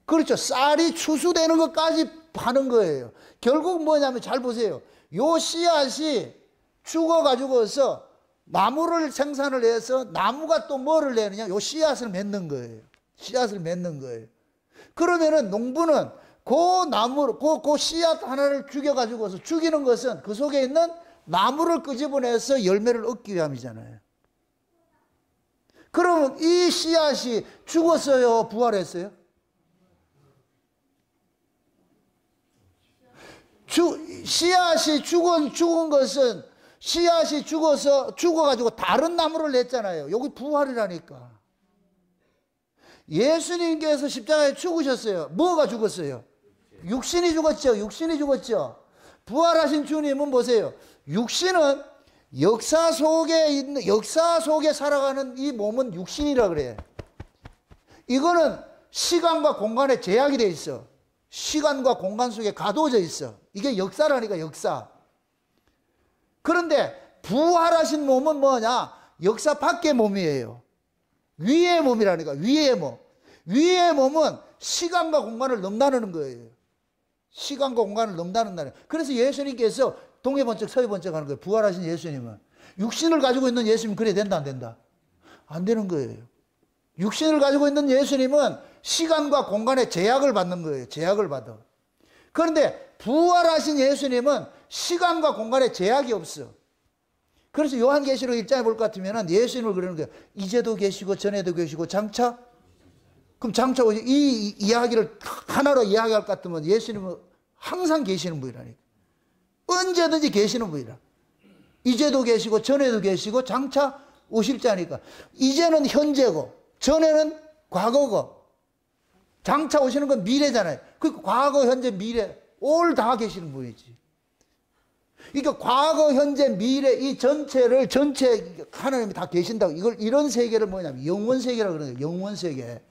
그렇죠. 쌀이 추수되는 것까지 하는 거예요. 결국 뭐냐면 잘 보세요. 요 씨앗이 죽어가지고서 나무를 생산을 해서 나무가 또 뭐를 내느냐? 요 씨앗을 맺는 거예요. 씨앗을 맺는 거예요. 그러면은 농부는 그 나무, 그 씨앗 하나를 죽여가지고서 죽이는 것은 그 속에 있는 나무를 끄집어내서 열매를 얻기 위함이잖아요. 그러면 이 씨앗이 죽었어요? 부활했어요? 씨앗이 죽은 것은 씨앗이 죽어가지고 다른 나무를 냈잖아요. 여기 부활이라니까. 예수님께서 십자가에 죽으셨어요. 뭐가 죽었어요? 육신이 죽었죠. 육신이 죽었죠. 부활하신 주님은 보세요. 육신은 역사 속에 살아가는 이 몸은 육신이라 그래. 이거는 시간과 공간에 제약이 돼 있어. 시간과 공간 속에 가둬져 있어. 이게 역사라니까, 역사. 그런데 부활하신 몸은 뭐냐? 역사 밖의 몸이에요. 위의 몸이라니까, 위의 몸. 위의 몸은 시간과 공간을 넘나드는 거예요. 시간과 공간을 넘나든다는. 그래서 예수님께서 동해 번쩍 서해 번쩍 하는 거예요. 부활하신 예수님은. 육신을 가지고 있는 예수님은 그래야 된다 안 된다? 안 되는 거예요. 육신을 가지고 있는 예수님은 시간과 공간에 제약을 받는 거예요. 제약을 받아. 그런데 부활하신 예수님은 시간과 공간에 제약이 없어. 그래서 요한계시록 1장에 볼 것 같으면 예수님을 그러는 거예요. 이제도 계시고 전에도 계시고 장차? 그럼 장차 이 이야기를 하나로 이야기할 것 같으면 예수님은 항상 계시는 분이라니까. 언제든지 계시는 분이라. 이제도 계시고 전에도 계시고 장차 오실 자니까. 이제는 현재고 전에는 과거고 장차 오시는 건 미래잖아요. 그 과거, 현재, 미래 올 다 계시는 분이지. 그러니까 과거, 현재, 미래 이 전체 하나님이 다 계신다고. 이런 세계를 뭐냐면 영원 세계라고 그러는 거예요. 영원 세계.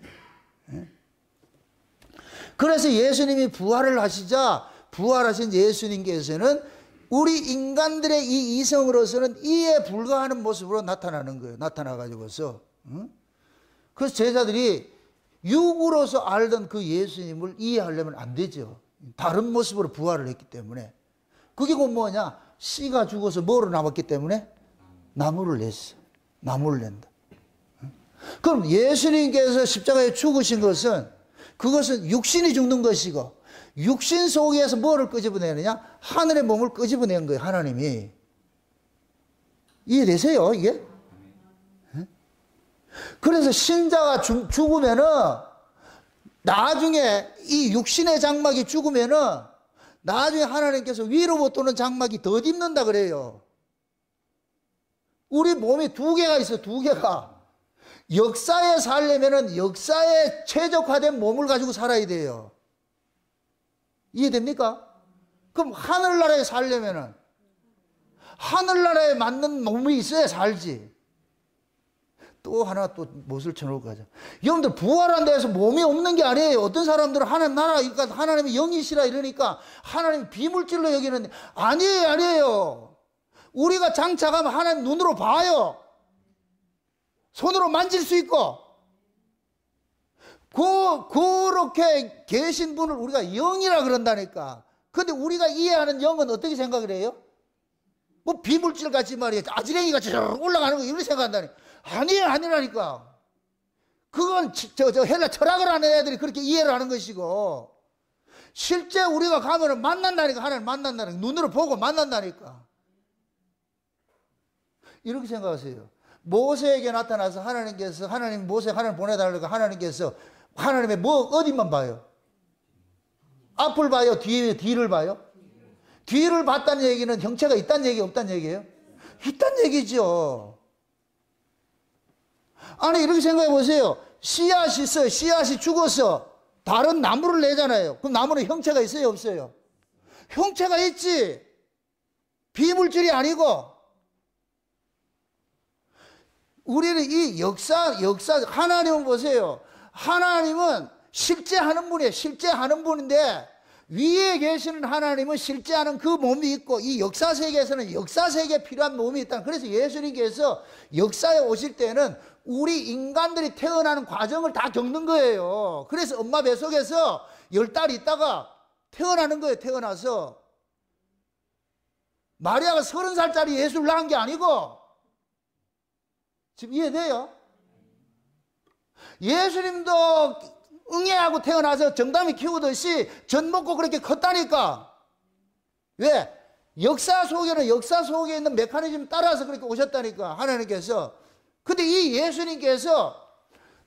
그래서 예수님이 부활을 하시자 부활하신 예수님께서는 우리 인간들의 이 이성으로서는 이해 불가하는 모습으로 나타나는 거예요. 나타나가지고서. 그래서 제자들이 육으로서 알던 그 예수님을 이해하려면 안 되죠. 다른 모습으로 부활을 했기 때문에. 그게 곧 뭐냐? 씨가 죽어서 뭐로 남았기 때문에? 나무를 냈어. 나무를 낸다. 그럼 예수님께서 십자가에 죽으신 것은 그것은 육신이 죽는 것이고 육신 속에서 뭐를 끄집어내느냐? 하늘의 몸을 끄집어낸 거예요. 하나님이. 이해되세요, 이게? 그래서 신자가 죽으면은, 나중에 이 육신의 장막이 죽으면은, 나중에 하나님께서 위로부터 오는 장막이 덧입는다 그래요. 우리 몸이 두 개가 있어, 두 개가. 역사에 살려면은 역사에 최적화된 몸을 가지고 살아야 돼요. 이해됩니까? 그럼 하늘나라에 살려면은 하늘나라에 맞는 몸이 있어야 살지. 또 하나 또 못을 쳐놓고 가자. 여러분들 부활한 데에서 몸이 없는 게 아니에요. 어떤 사람들은 하나님 나라, 그러니까 하나님이 영이시라 이러니까 하나님 비물질로 여기는데 아니에요, 아니에요. 우리가 장차가면 하나님 눈으로 봐요. 손으로 만질 수 있고. 그렇게 계신 분을 우리가 영이라 그런다니까. 근데 우리가 이해하는 영은 어떻게 생각을 해요? 뭐 비물질 같이 말이에요. 아지랭이 같이 올라가는 거 이렇게 생각한다니. 아니에요, 아니라니까. 그건 헬라 철학을 하는 애들이 그렇게 이해를 하는 것이고, 실제 우리가 가면은 만난다니까. 하나님 만난다니까. 눈으로 보고 만난다니까. 이렇게 생각하세요. 모세에게 나타나서 하나님께서, 하나님 모세 하나님 보내달라고 하나님께서 하나님의 뭐 어디만 봐요? 앞을 봐요? 뒤를 봐요? 뒤를 봤다는 얘기는 형체가 있다는 얘기 없다는 얘기예요? 있다는 얘기죠. 아니 이렇게 생각해 보세요. 씨앗이 있어요. 씨앗이 죽어서 다른 나무를 내잖아요. 그럼 나무는 형체가 있어요? 없어요? 형체가 있지. 비물질이 아니고. 우리는 이 역사, 하나님은 보세요. 하나님은 실제 하는 분이에요. 실제 하는 분인데, 위에 계시는 하나님은 실제 하는 그 몸이 있고, 이 역사 세계에서는 역사 세계에 필요한 몸이 있다. 그래서 예수님께서 역사에 오실 때는 우리 인간들이 태어나는 과정을 다 겪는 거예요. 그래서 엄마 뱃속에서 10달 있다가 태어나는 거예요. 태어나서. 마리아가 30살짜리 예수를 낳은 게 아니고, 지금 이해돼요? 예수님도 응애하고 태어나서 정담이 키우듯이 젖 먹고 그렇게 컸다니까. 왜? 역사 속에는 역사 속에 있는 메커니즘 따라서 그렇게 오셨다니까, 하나님께서. 근데 이 예수님께서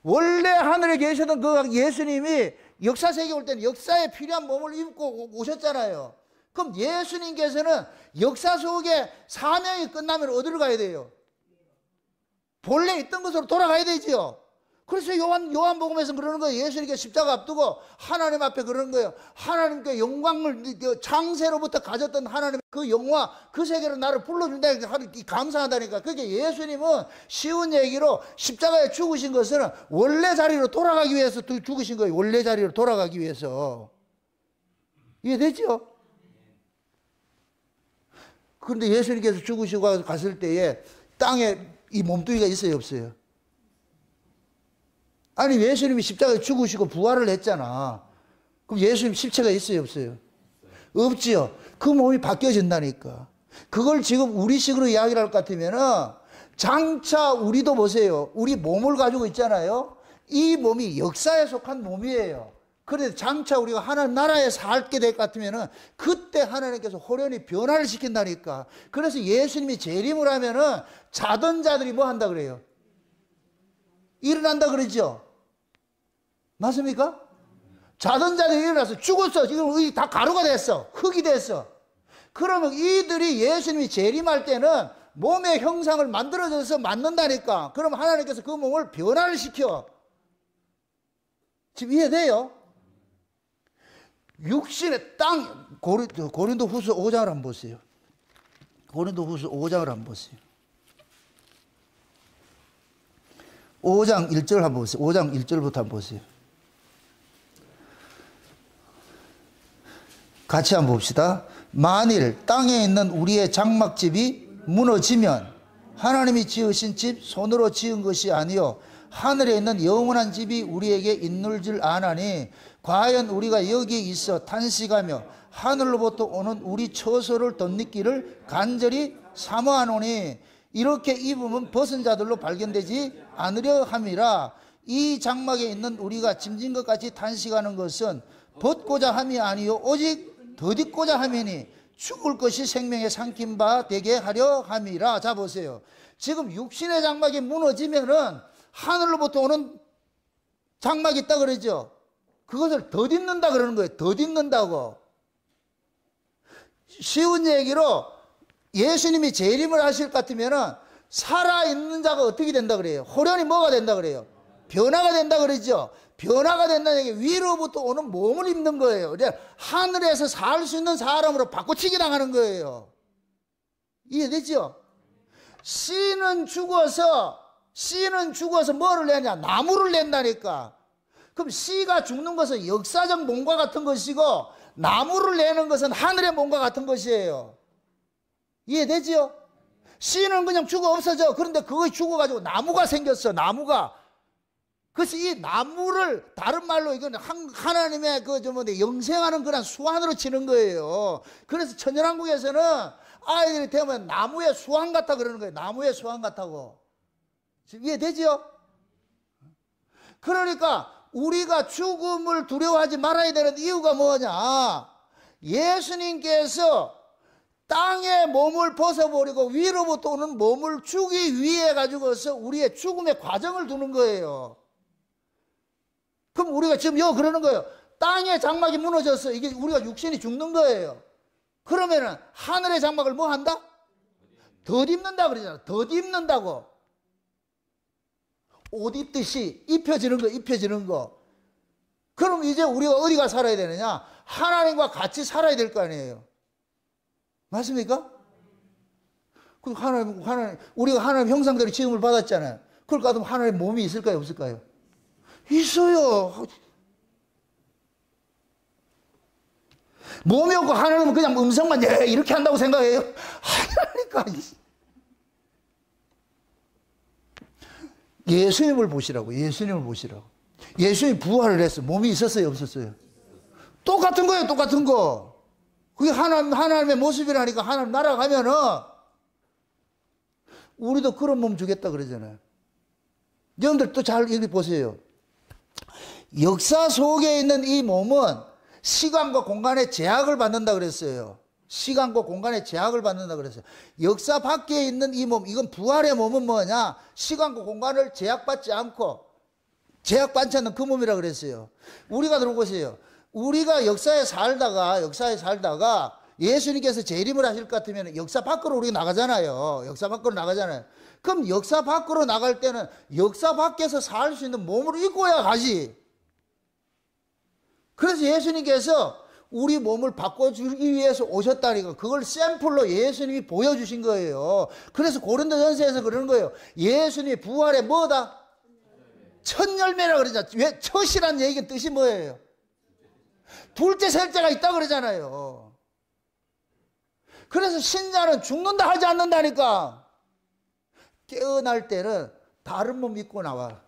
원래 하늘에 계셨던 그 예수님이 역사 세계에 올 때는 역사에 필요한 몸을 입고 오셨잖아요. 그럼 예수님께서는 역사 속에 사명이 끝나면 어디로 가야 돼요? 본래 있던 곳으로 돌아가야 되지요. 그래서 요한복음에서 그러는 거예요. 예수님께 십자가 앞두고 하나님 앞에 그러는 거예요. 하나님께 영광을 창세로부터 가졌던 하나님의 그 영화, 그 세계로 나를 불러준다. 감사하다니까. 그게 예수님은 쉬운 얘기로 십자가에 죽으신 것은 원래 자리로 돌아가기 위해서 죽으신 거예요. 원래 자리로 돌아가기 위해서. 이해되죠? 그런데 예수님께서 죽으시고 갔을 때에 땅에 이 몸뚱이가 있어요, 없어요? 아니 예수님이 십자가에 죽으시고 부활을 했잖아. 그럼 예수님 십체가 있어요, 없어요? 없지요. 그 몸이 바뀌어진다니까. 그걸 지금 우리식으로 이야기를 할 것 같으면은, 장차 우리도 보세요. 우리 몸을 가지고 있잖아요. 이 몸이 역사에 속한 몸이에요. 그래서 장차 우리가 하나님 나라에 살게 될 것 같으면은, 그때 하나님께서 호련히 변화를 시킨다니까. 그래서 예수님이 재림을 하면은 자던 자들이 뭐 한다 그래요? 일어난다 그러죠? 맞습니까? 자던 자들이 일어나서 죽었어. 지금 다 가루가 됐어. 흙이 됐어. 그러면 이들이 예수님이 재림할 때는 몸의 형상을 만들어져서 맞는다니까. 그럼 하나님께서 그 몸을 변화를 시켜. 지금 이해돼요? 육신의 땅, 고린도 후서 5장을 한번 보세요. 고린도 후서 5장을 한번 보세요. 5장 1절 한번 보세요. 5장 1절부터 한번 보세요. 같이 한번 봅시다. 만일 땅에 있는 우리의 장막집이 무너지면 하나님이 지으신 집 손으로 지은 것이 아니요 하늘에 있는 영원한 집이 우리에게 있는 줄 아나니 과연 우리가 여기에 있어 탄식하며 하늘로부터 오는 우리 처소를 덧입기를 간절히 사모하노니 이렇게 입으면 벗은 자들로 발견되지 않으려 함이라. 이 장막에 있는 우리가 짐진 것 같이 탄식하는 것은 벗고자 함이 아니요 오직 덧입고자 함이니 죽을 것이 생명에 삼킨 바 되게 하려 함이라. 자 보세요. 지금 육신의 장막이 무너지면은 하늘로부터 오는 장막이 있다 그러죠. 그것을 덧입는다 그러는 거예요. 덧입는다고. 쉬운 얘기로 예수님이 재림을 하실 것 같으면은 살아있는 자가 어떻게 된다 그래요? 호련히 뭐가 된다 그래요? 변화가 된다 그러죠. 변화가 된다는 얘기, 위로부터 오는 몸을 입는 거예요. 하늘에서 살 수 있는 사람으로 바꿔치기 당하는 거예요. 이해되죠? 씨는 죽어서 뭐를 내냐? 나무를 낸다니까. 그럼 씨가 죽는 것은 역사적 몸과 같은 것이고, 나무를 내는 것은 하늘의 몸과 같은 것이에요. 이해되죠? 씨는 그냥 죽어 없어져. 그런데 그거 죽어가지고 나무가 생겼어. 나무가. 그래서 이 나무를 다른 말로 이건 하나님의 영생하는 그런 수완으로 치는 거예요. 그래서 천연왕국에서는 아이들이 되면 나무의 수완 같다 그러는 거예요. 나무의 수완 같다고. 이해되죠? 그러니까 우리가 죽음을 두려워하지 말아야 되는 이유가 뭐냐? 예수님께서 땅의 몸을 벗어버리고 위로부터 오는 몸을 주기 위해 가지고서 우리의 죽음의 과정을 두는 거예요. 그럼 우리가 지금 그러는 거예요. 땅의 장막이 무너졌어. 이게 우리가 육신이 죽는 거예요. 그러면은 하늘의 장막을 뭐 한다? 덧입는다 그러잖아. 덧입는다고. 옷 입듯이 입혀지는 거. 그럼 이제 우리가 어디가 살아야 되느냐? 하나님과 같이 살아야 될 거 아니에요. 맞습니까? 우리가 하나님 형상대로 지음을 받았잖아요. 그럴 것 같으면 하나님 몸이 있을까요? 없을까요? 있어요. 몸이 없고 하나님은 그냥 음성만 이렇게 한다고 생각해요? 하나니까. 예수님을 보시라고. 예수님이 부활을 했어. 몸이 있었어요? 없었어요? 똑같은 거예요. 똑같은 거. 그게 하나님의 모습이라니까. 하나님 나라 가면은 우리도 그런 몸 주겠다 그러잖아요. 여러분들 또 잘 여기 보세요. 역사 속에 있는 이 몸은 시간과 공간의 제약을 받는다 그랬어요. 시간과 공간의 제약을 받는다 그랬어요. 역사 밖에 있는 이 몸, 이건 부활의 몸은 뭐냐? 시간과 공간을 제약받지 않는 그 몸이라 그랬어요. 우리가 들어보세요. 우리가 역사에 살다가 예수님께서 재림을 하실 것 같으면 역사 밖으로 우리가 나가잖아요. 그럼 역사 밖으로 나갈 때는 역사 밖에서 살 수 있는 몸을 입고야 가지. 그래서 예수님께서 우리 몸을 바꿔주기 위해서 오셨다니까. 그걸 샘플로 예수님이 보여주신 거예요. 그래서 고린도전서에서 그러는 거예요. 예수님이 부활의 뭐다? 첫 열매라 그러잖아. 왜? 첫이란 얘기의 뜻이 뭐예요? 둘째, 셋째가 있다 그러잖아요. 그래서 신자는 죽는다 하지 않는다니까. 깨어날 때는 다른 몸 입고 나와.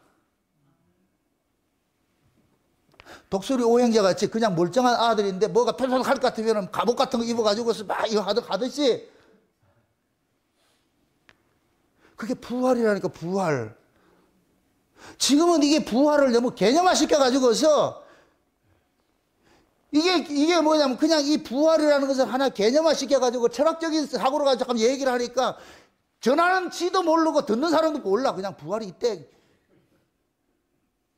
독수리 오행자 같이 그냥 멀쩡한 아들인데 뭐가 털털 할 것 같으면 갑옷 같은 거 입어가지고서 막 이거 하듯이. 그게 부활이라니까, 부활. 지금은 이게 부활을 너무 개념화 시켜가지고서 이게 뭐냐면 그냥 이 부활이라는 것을 하나 개념화 시켜가지고 철학적인 사고로 가지고 얘기를 하니까 전하는 지도 모르고 듣는 사람도 몰라. 그냥 부활이 있대.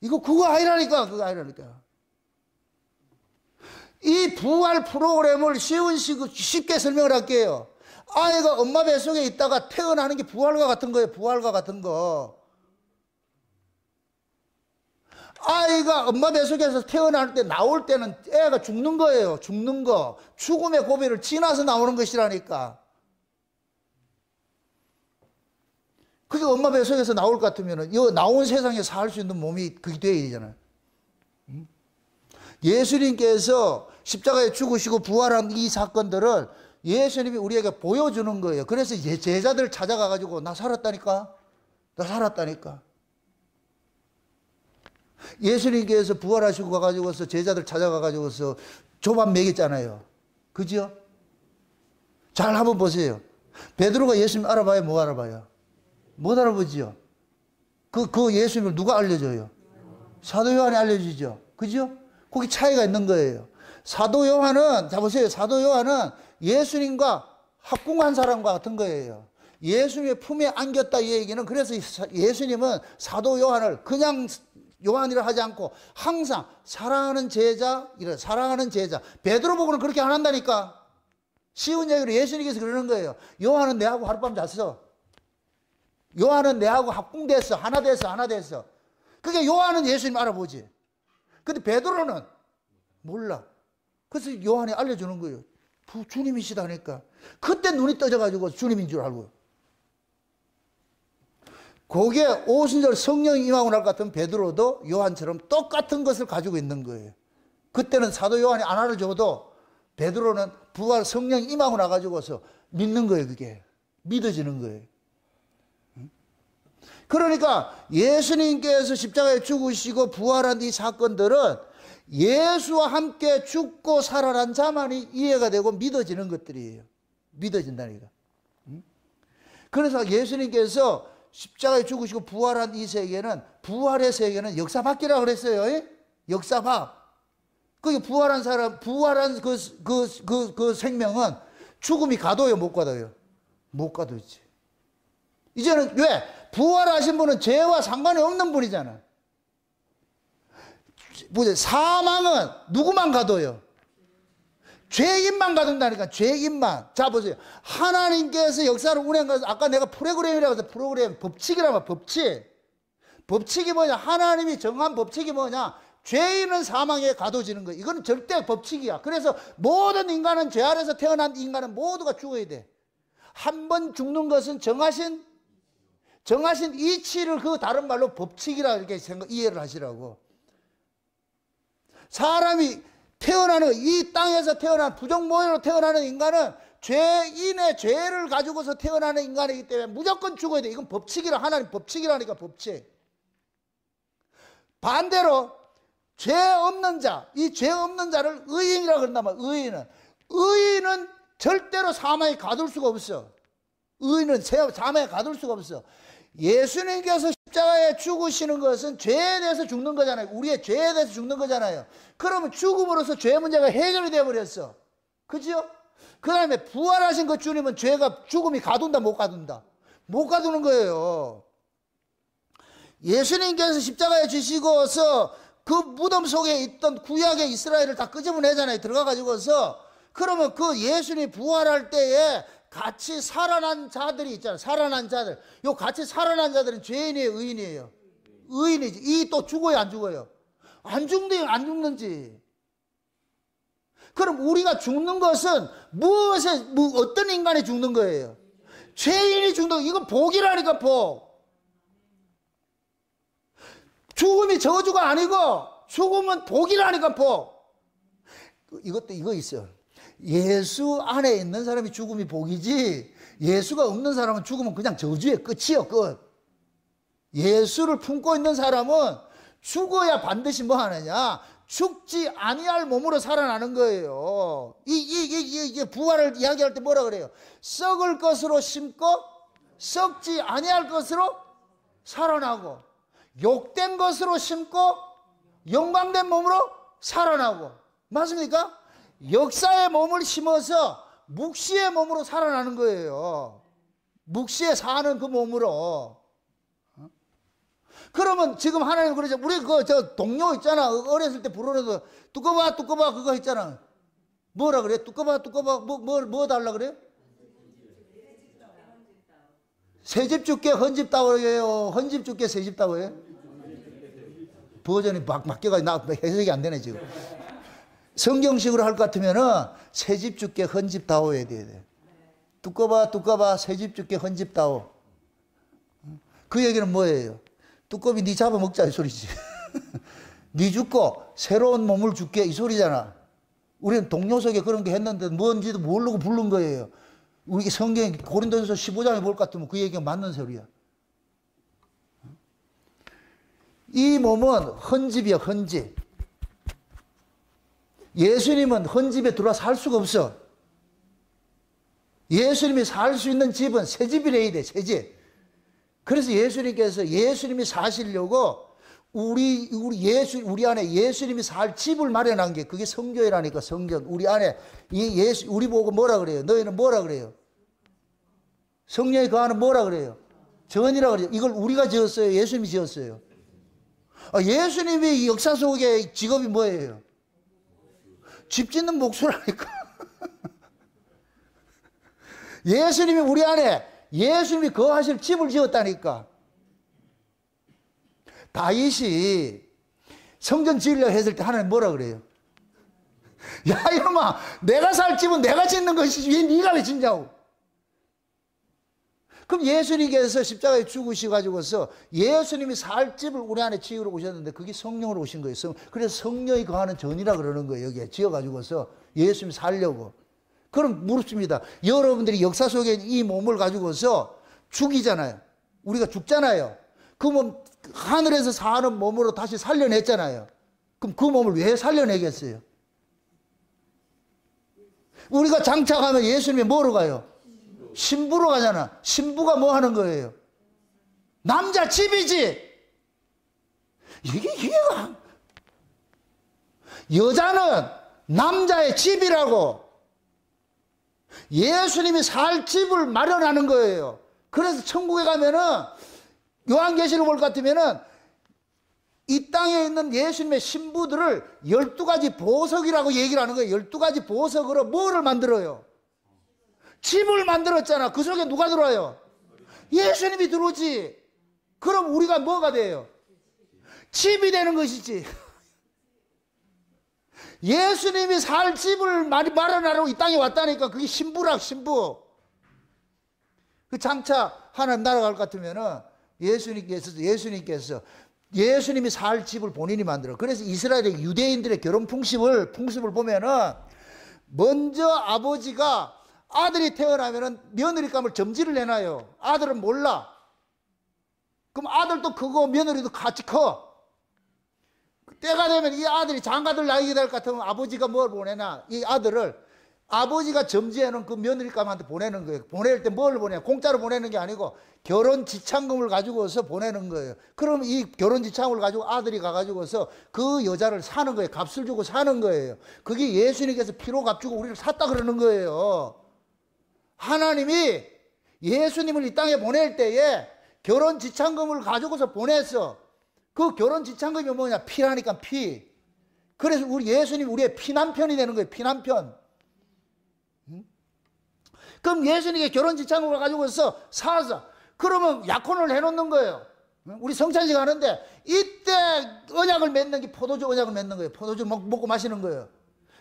그거 아니라니까. 이 부활 프로그램을 쉽게 설명을 할게요. 아이가 엄마 뱃속에 있다가 태어나는 게 부활과 같은 거예요. 부활과 같은 거. 아이가 엄마 뱃속에서 태어날 때 나올 때는 애가 죽는 거예요. 죽는 거. 죽음의 고비를 지나서 나오는 것이라니까. 그게 엄마 뱃속에서 나올 것 같으면 나온 세상에 살 수 있는 몸이 그게 돼야 되잖아요. 예수님께서 십자가에 죽으시고 부활한 이 사건들을 예수님이 우리에게 보여주는 거예요. 그래서 제자들 찾아가가지고 나 살았다니까. 예수님께서 부활하시고 가가지고서 제자들 찾아가가지고서 조밥 먹였잖아요. 그죠? 잘 한번 보세요. 베드로가 예수님 알아봐요? 못 알아봐요? 못 알아보지요? 그 예수님을 누가 알려줘요? 사도 요한이 알려주죠. 그죠? 거기 차이가 있는 거예요. 사도 요한은, 자 보세요. 사도 요한은 예수님과 합궁한 사람과 같은 거예요. 예수님의 품에 안겼다 이 얘기는, 그래서 예수님은 사도 요한을 그냥 요한이라 하지 않고 항상 사랑하는 제자, 이래 사랑하는 제자. 베드로 보고는 그렇게 안 한다니까. 쉬운 얘기로 예수님께서 그러는 거예요. 요한은 내하고 하룻밤 잤어. 요한은 내하고 합궁됐어. 하나 됐어. 그게 요한은 예수님 알아보지. 근데 베드로는 몰라. 그래서 요한이 알려주는 거예요. 주님이시다니까. 그때 눈이 떠져가지고 주님인 줄 알고. 거기에 오순절 성령이 임하고 날 것 같은 베드로도 요한처럼 똑같은 것을 가지고 있는 거예요. 그때는 사도 요한이 안 알려줘도 베드로는 부활 성령이 임하고 나가지고서 믿는 거예요. 그게 믿어지는 거예요. 그러니까 예수님께서 십자가에 죽으시고 부활한 이 사건들은 예수와 함께 죽고 살아난 자만이 이해가 되고 믿어지는 것들이에요. 믿어진다니까. 그래서 예수님께서 십자가에 죽으시고 부활한 이 세계는, 부활의 세계는 역사밖이라고 그랬어요. 역사밖. 그게 부활한 사람, 부활한 그 생명은 죽음이 가둬요, 못 가둬요? 못 가두지. 이제는 왜? 부활하신 분은 죄와 상관이 없는 분이잖아. 보세요. 사망은 누구만 가둬요? 죄인만 가둔다니까. 죄인만. 자 보세요. 하나님께서 역사를 운행한 것은, 아까 내가 프로그램이라고 해서 프로그램, 법칙이라면 법칙. 법칙이 뭐냐? 하나님이 정한 법칙이 뭐냐? 죄인은 사망에 가둬지는 거예요. 이건 절대 법칙이야. 그래서 모든 인간은, 죄 아래서 태어난 인간은 모두가 죽어야 돼. 한 번 죽는 것은 정하신 이치를 그 다른 말로 법칙이라 이렇게 이해를 하시라고. 사람이 태어나는, 이 땅에서 태어난 부정모의로 태어나는 인간은 죄인의 죄를 가지고서 태어나는 인간이기 때문에 무조건 죽어야 돼. 이건 법칙이라, 하나님 법칙이라니까, 법칙. 반대로 죄 없는 자, 이 죄 없는 자를 의인이라고 그런단 말이야. 의인은 절대로 사망에 가둘 수가 없어. 의인은 사망에 가둘 수가 없어. 예수님께서 십자가에 죽으시는 것은 죄에 대해서 죽는 거잖아요. 우리의 죄에 대해서 죽는 거잖아요. 그러면 죽음으로써 죄 문제가 해결이 되어버렸어. 그죠? 그 다음에 부활하신 그 주님은 죽음이 가둔다, 못 가둔다? 못 가두는 거예요. 예수님께서 십자가에 지시고서 그 무덤 속에 있던 구약의 이스라엘을 다 끄집어내잖아요. 들어가가지고서. 그러면 그 예수님이 부활할 때에 같이 살아난 자들이 있잖아요. 살아난 자들. 요 같이 살아난 자들은 죄인이에요, 의인이에요? 의인이지. 이 또 죽어요, 안 죽어요? 안 죽는데요, 안 죽는지. 그럼 우리가 죽는 것은 어떤 인간이 죽는 거예요? 죄인이 죽는 거. 이건 복이라니까, 복. 죽음이 저주가 아니고 죽음은 복이라니까, 복. 이거 있어요. 예수 안에 있는 사람이 죽음이 복이지, 예수가 없는 사람은 죽으면 그냥 저주의 끝이요, 끝. 예수를 품고 있는 사람은 죽어야 반드시 뭐 하느냐? 죽지 아니할 몸으로 살아나는 거예요. 이게 부활을 이야기할 때 뭐라 그래요? 썩을 것으로 심고 썩지 아니할 것으로 살아나고, 욕된 것으로 심고 영광된 몸으로 살아나고. 맞습니까? 역사의 몸을 심어서 묵시의 몸으로 살아나는 거예요. 묵시에 사는 그 몸으로. 그러면 지금 하나님 그러죠. 우리 저 동요 있잖아. 어렸을 때 부르는 뚜꺼봐 그거 있잖아. 뭐라 그래? 뚜꺼봐 뭐 달라 그래? 새집 죽게 헌집 따오예요. 헌집 죽게 새집 따오예요. 버전이 바뀌어가지고 나 해석이 안 되네 지금. 성경식으로 할 것 같으면은 새집 죽게 헌집 따오야 돼. 뚜꺼봐 새집 죽게 헌집 따오. 그 얘기는 뭐예요? 뚜꺼비 니 잡아먹자 이 소리지. 니 죽고 새로운 몸을 줄게 이 소리잖아. 우리는 동요 속에 그런 게 했는데 뭔지도 모르고 부른 거예요. 우리 성경 고린도전서 15장에 볼 것 같으면 그 얘기가 맞는 소리야. 이 몸은 헌집이야, 헌집. 예수님은 헌집에 들어와 살 수가 없어. 예수님이 살 수 있는 집은 새 집이래야 돼, 새 집. 그래서 예수님께서 예수님이 사시려고 우리 안에 예수님이 살 집을 마련한 게 그게 성교회라니까, 성전. 우리 안에 우리 보고 뭐라 그래요? 너희는 뭐라 그래요? 성령이 거하는 뭐라 그래요? 전이라 그래요. 이걸 우리가 지었어요? 예수님이 지었어요? 예수님이 역사 속에 직업이 뭐예요? 집 짓는 목수라니까. 예수님이 우리 안에 예수님이 거하실 집을 지었다니까. 다윗이 성전 지으려 했을 때 하나님 뭐라 그래요? 야 이놈아, 내가 살 집은 내가 짓는 것이지 왜 네가 왜 짓냐고. 그럼 예수님께서 십자가에 죽으셔가지고서 예수님이 살 집을 우리 안에 지으러 오셨는데 그게 성령으로 오신 거예요. 그래서 성령이 거하는 전이라 그러는 거예요. 여기에 지어가지고서 예수님이 살려고. 그럼 물습니다. 여러분들이 역사 속에 이 몸을 가지고서 죽이잖아요. 우리가 죽잖아요. 그 몸 하늘에서 사는 몸으로 다시 살려냈잖아요. 그럼 그 몸을 왜 살려내겠어요? 우리가 장착하면 예수님이 뭐로 가요? 신부로 가잖아. 신부가 뭐 하는 거예요? 남자 집이지. 이해가. 여자는 남자의 집이라고. 예수님이 살 집을 마련하는 거예요. 그래서 천국에 가면은 요한계시록 볼 것 같으면은 이 땅에 있는 예수님의 신부들을 12가지 보석이라고 얘기를 하는 거예요. 12가지 보석으로 뭐를 만들어요? 집을 만들었잖아. 그 속에 누가 들어와요? 예수님이 들어오지. 그럼 우리가 뭐가 돼요? 집이 되는 것이지. 예수님이 살 집을 마련하러 이 땅에 왔다니까. 그게 신부라, 신부. 그 장차 하나님 나라 갈 것 같으면은 예수님이 살 집을 본인이 만들어. 그래서 이스라엘의 유대인들의 결혼 풍습을 보면은 먼저 아버지가 아들이 태어나면은 며느리감을 점지를 내놔요. 아들은 몰라. 그럼 아들도 크고 며느리도 같이 커. 때가 되면 이 아들이 장가들 나이게 될 것 같으면 아버지가 뭘 보내나? 이 아들을 아버지가 점지해놓은 그 며느리감한테 보내는 거예요. 보낼 때 뭘 보내? 공짜로 보내는 게 아니고 결혼 지참금을 가지고서 보내는 거예요. 그럼 이 결혼 지참금을 가지고 아들이 가가지고서 그 여자를 사는 거예요. 값을 주고 사는 거예요. 그게 예수님께서 피로 값주고 우리를 샀다 그러는 거예요. 하나님이 예수님을 이 땅에 보낼 때에 결혼 지참금을 가지고서 보냈어. 그 결혼 지참금이 뭐냐? 피라니까, 피. 그래서 우리 예수님이 우리의 피남편이 되는 거예요. 피남편. 그럼 예수님께 결혼 지참금을 가지고서 사서 그러면 약혼을 해놓는 거예요. 우리 성찬식 하는데 이때 언약을 맺는 게 포도주 언약을 맺는 거예요. 포도주 먹고 마시는 거예요.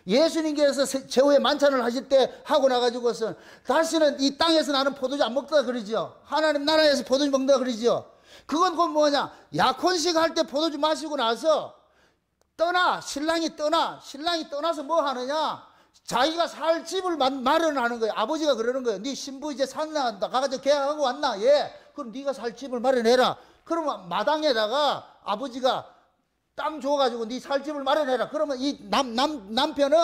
예수님께서 제후의 만찬을 하실 때 하고 나가지고서 다시는 이 땅에서 나는 포도주 안 먹다 그러죠. 하나님 나라에서 포도주 먹는다 그러죠. 그건 그 뭐냐? 약혼식 할 때 포도주 마시고 나서 신랑이 떠나서 뭐 하느냐? 자기가 살 집을 마련하는 거예요. 아버지가 그러는 거예요. 네 신부 이제 산나 가가지고 계약하고 왔나? 예. 그럼 네가 살 집을 마련해라. 그러면 마당에다가 아버지가 땅 줘가지고 네 살 집을 마련해라. 그러면 이 남편은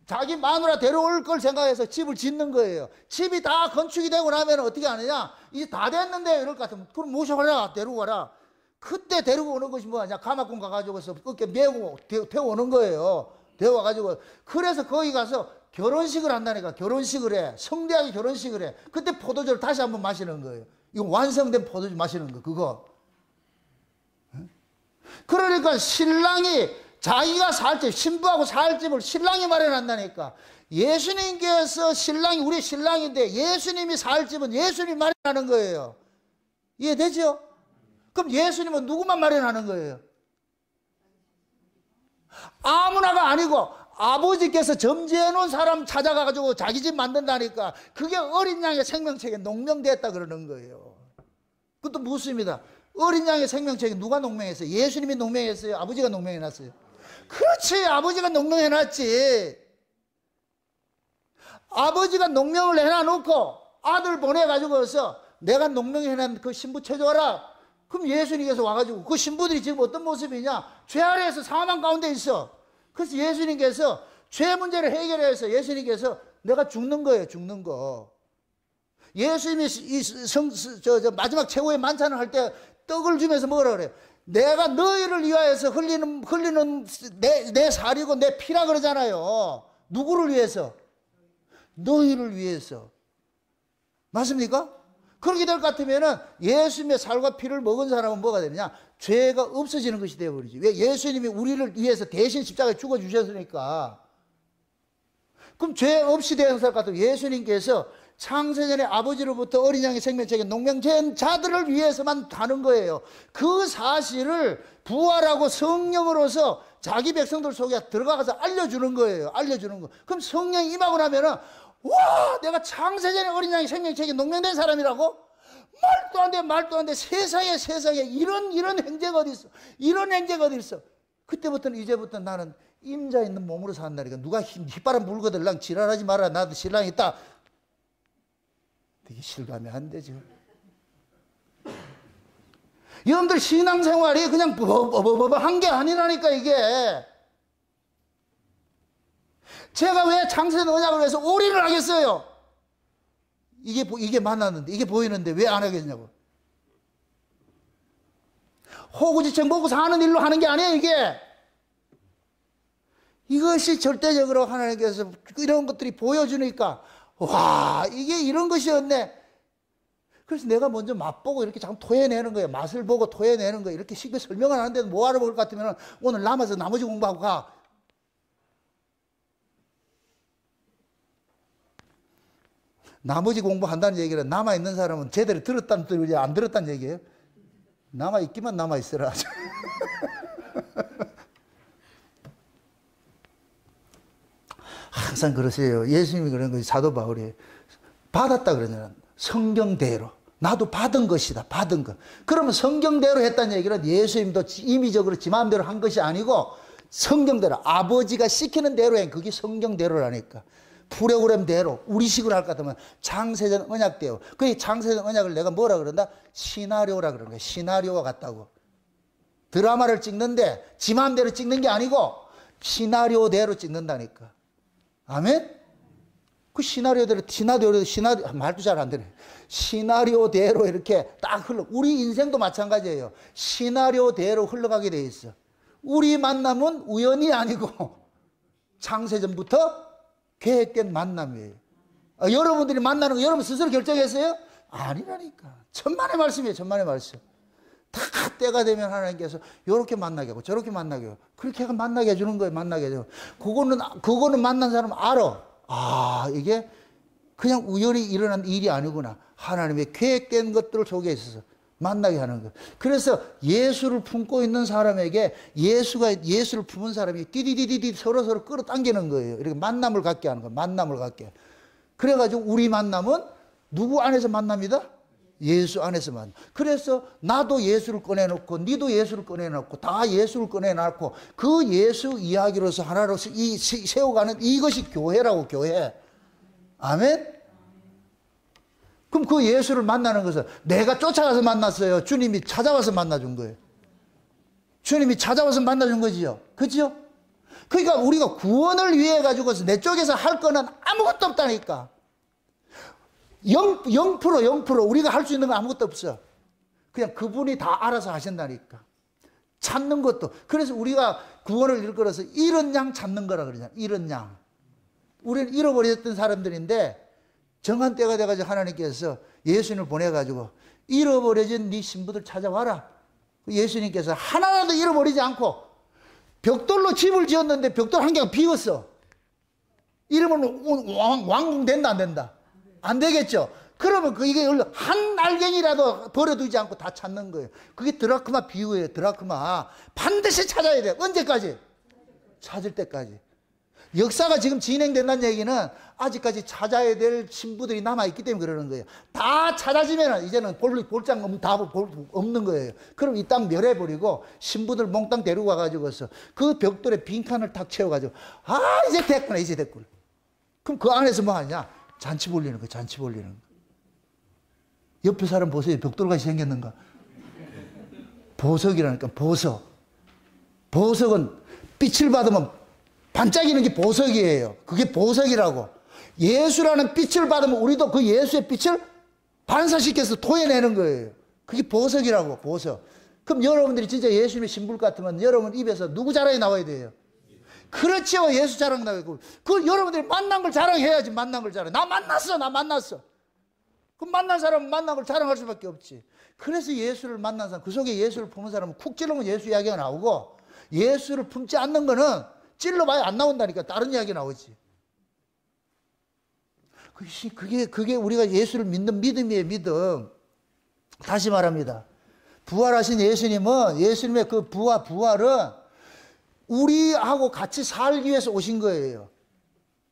자기 마누라 데려올 걸 생각해서 집을 짓는 거예요. 집이 다 건축이 되고 나면 어떻게 하느냐? 이제 다 됐는데 이럴 것 같으면 그럼 모셔가라, 데리고 가라. 그때 데리고 오는 것이 뭐냐? 가마꾼 가가지고서 그렇게 메고 태워오는 거예요. 데워가지고. 그래서 거기 가서 결혼식을 한다니까. 결혼식을 해. 성대하게 결혼식을 해. 그때 포도주를 다시 한번 마시는 거예요. 이거 완성된 포도주 마시는 거, 그거. 그러니까 신랑이 자기가 살 집, 신부하고 살 집을 신랑이 마련한다니까. 예수님께서 우리 신랑인데 예수님이 살 집은 예수님이 마련하는 거예요. 이해되죠? 그럼 예수님은 누구만 마련하는 거예요? 아무나가 아니고 아버지께서 점지해 놓은 사람 찾아가가지고 자기 집 만든다니까. 그게 어린 양의 생명책에 농명됐다 그러는 거예요. 그것도 묻습니다. 어린 양의 생명책에 누가 농명했어요? 예수님이 농명했어요? 아버지가 농명해놨어요? 그렇지, 아버지가 농명해놨지. 아버지가 농명을 해놔놓고 아들 보내가지고서 내가 농명해놓은 그 신부 찾아와라. 그럼 예수님께서 와가지고 그 신부들이 지금 어떤 모습이냐? 죄 아래에서 사망 가운데 있어. 그래서 예수님께서 죄 문제를 해결해서 예수님께서 내가 죽는 거예요, 죽는 거. 예수님이 마지막 최후의 만찬을 할 때 떡을 주면서 뭐라 그래요? 내가 너희를 위하여서 흘리는 내 살이고 내 피라 그러잖아요. 누구를 위해서? 너희를 위해서. 맞습니까? 그렇게 될 것 같으면은 예수님의 살과 피를 먹은 사람은 뭐가 되느냐? 죄가 없어지는 것이 되어버리지. 왜? 예수님이 우리를 위해서 대신 십자가에 죽어주셨으니까. 그럼 죄 없이 되는 사람 같으면 예수님께서 창세전에 아버지로부터 어린 양의 생명책에 농명된 자들을 위해서만 하는 거예요. 그 사실을 부활하고 성령으로서 자기 백성들 속에 들어가서 알려주는 거예요. 알려주는 거. 그럼 성령이 임하고 나면은 와, 내가 창세전에 어린 양의 생명책에 농명된 사람이라고? 말도 안 돼. 세상에 이런 행제가 어디 있어? 이런 행제가 어디 있어? 그때부터는 이제부터 나는 임자 있는 몸으로 산다니까. 누가 휘바람 불거들랑 지랄하지 마라. 나도 신랑이 있다. 되게 실감이 안 되죠. 여러분들 신앙생활이 그냥 한 게 아니라니까 이게. 제가 왜 창세전 언약을 해서 올인을 하겠어요? 이게 만났는데, 이게 보이는데 왜 안 하겠냐고. 호구지책 먹고 사는 일로 하는 게 아니에요, 이게. 이것이 절대적으로 하나님께서 이런 것들이 보여주니까, 와, 이게 이런 것이었네. 그래서 내가 먼저 맛보고 이렇게 자꾸 토해내는 거예요. 맛을 보고 토해내는 거예요. 이렇게 쉽게 설명을 하는데도 뭐 알아볼 것 같으면 오늘 남아서 나머지 공부하고 가. 나머지 공부한다는 얘기는 남아있는 사람은 제대로 들었다는 뜻이지 안 들었다는 얘기예요. 남아있기만 남아있어라. 항상 그러세요. 예수님이 그런 거지. 사도 바울이 받았다 그러잖아요. 성경대로. 나도 받은 것이다. 받은 것. 그러면 성경대로 했다는 얘기는 예수님도 임의적으로 지 마음대로 한 것이 아니고 성경대로 아버지가 시키는 대로 한 그게 성경대로라니까. 프로그램대로 우리식으로 할 것 같으면 창세전 언약대로. 그 창세전 언약을 내가 뭐라 그런다? 시나리오라 그러는 거야. 시나리오와 같다고. 드라마를 찍는데 지 마음대로 찍는 게 아니고 시나리오대로 찍는다니까. 아멘? 그 시나리오대로 말도 잘 안 되네. 시나리오대로 이렇게 딱 우리 인생도 마찬가지예요. 시나리오대로 흘러가게 돼 있어. 우리 만남은 우연이 아니고 창세전부터 계획된 만남이에요. 여러분들이 만나는 거 여러분 스스로 결정했어요? 아니라니까. 천만의 말씀이에요. 천만의 말씀. 다 때가 되면 하나님께서 이렇게 만나게 하고 저렇게 만나게 하고 그렇게 해서 만나게 해주는 거예요. 만나게 해주고. 그거는 만난 사람 알아. 아, 이게 그냥 우연히 일어난 일이 아니구나. 하나님의 계획된 것들 속에 있어서 만나게 하는 거예요. 그래서 예수를 품고 있는 사람에게 예수를 품은 사람이 디디디디디 서로 끌어당기는 거예요. 이렇게 만남을 갖게 하는 거예요. 만남을 갖게. 그래가지고 우리 만남은 누구 안에서 만납니다? 예수 안에서 만나. 그래서 나도 예수를 꺼내놓고 니도 예수를 꺼내놓고 다 예수를 꺼내놓고 그 예수 이야기로서 하나로서 세워가는 이것이 교회라고. 교회. 아멘? 그럼 그 예수를 만나는 것은 내가 쫓아가서 만났어요? 주님이 찾아와서 만나준 거예요? 주님이 찾아와서 만나준 거지요? 그죠? 그러니까 우리가 구원을 위해 가지고서 내 쪽에서 할 거는 아무것도 없다니까. 0% 우리가 할 수 있는 건 아무것도 없어. 그냥 그분이 다 알아서 하신다니까. 찾는 것도. 그래서 우리가 구원을 일컬어서 잃은 양 찾는 거라 그러잖아. 잃은 양. 우리는 잃어버렸던 사람들인데 정한 때가 돼가지고 하나님께서 예수님을 보내가지고 잃어버려진 네 신부들 찾아와라. 예수님께서 하나라도 잃어버리지 않고 벽돌로 집을 지었는데 벽돌 한 개가 비었어. 이러면 왕궁 된다 안 된다? 안 되겠죠. 그러면 이게 한 알갱이라도 버려두지 않고 다 찾는 거예요. 그게 드라크마 비유예요. 드라크마. 반드시 찾아야 돼. 언제까지? 찾을 때까지. 역사가 지금 진행된다는 얘기는 아직까지 찾아야 될 신부들이 남아있기 때문에 그러는 거예요. 다 찾아지면 이제는 볼장 없는 거예요. 그럼 이 땅 멸해버리고 신부들 몽땅 데리고 와가지고서 그 벽돌에 빈칸을 탁 채워가지고 이제 됐구나. 이제 됐구나. 그럼 그 안에서 뭐 하냐? 잔치 벌리는 거예요. 잔치 벌리는 거. 옆에 사람 보세요. 벽돌같이 생겼는가? 보석이라니까. 보석. 보석은 빛을 받으면 반짝이는 게 보석이에요. 그게 보석이라고. 예수라는 빛을 받으면 우리도 그 예수의 빛을 반사시켜서 토해내는 거예요. 그게 보석이라고. 보석. 그럼 여러분들이 진짜 예수님의 신불 같으면 여러분 입에서 누구 자랑이 나와야 돼요? 그렇죠. 예수 자랑 나오고. 그 여러분들이 만난 걸 자랑해야지. 만난 걸 자랑. 나 만났어. 그럼 만난 사람은 만난 걸 자랑할 수밖에 없지. 그래서 예수를 만난 사람, 그 속에 예수를 품은 사람은 쿡 찔러면 예수 이야기가 나오고, 예수를 품지 않는 거는 찔러봐야 안 나온다니까. 다른 이야기 나오지. 그게 우리가 예수를 믿는 믿음이에요. 믿음. 다시 말합니다. 부활하신 예수님은, 예수님의 그 부활은 우리하고 같이 살기 위해서 오신 거예요.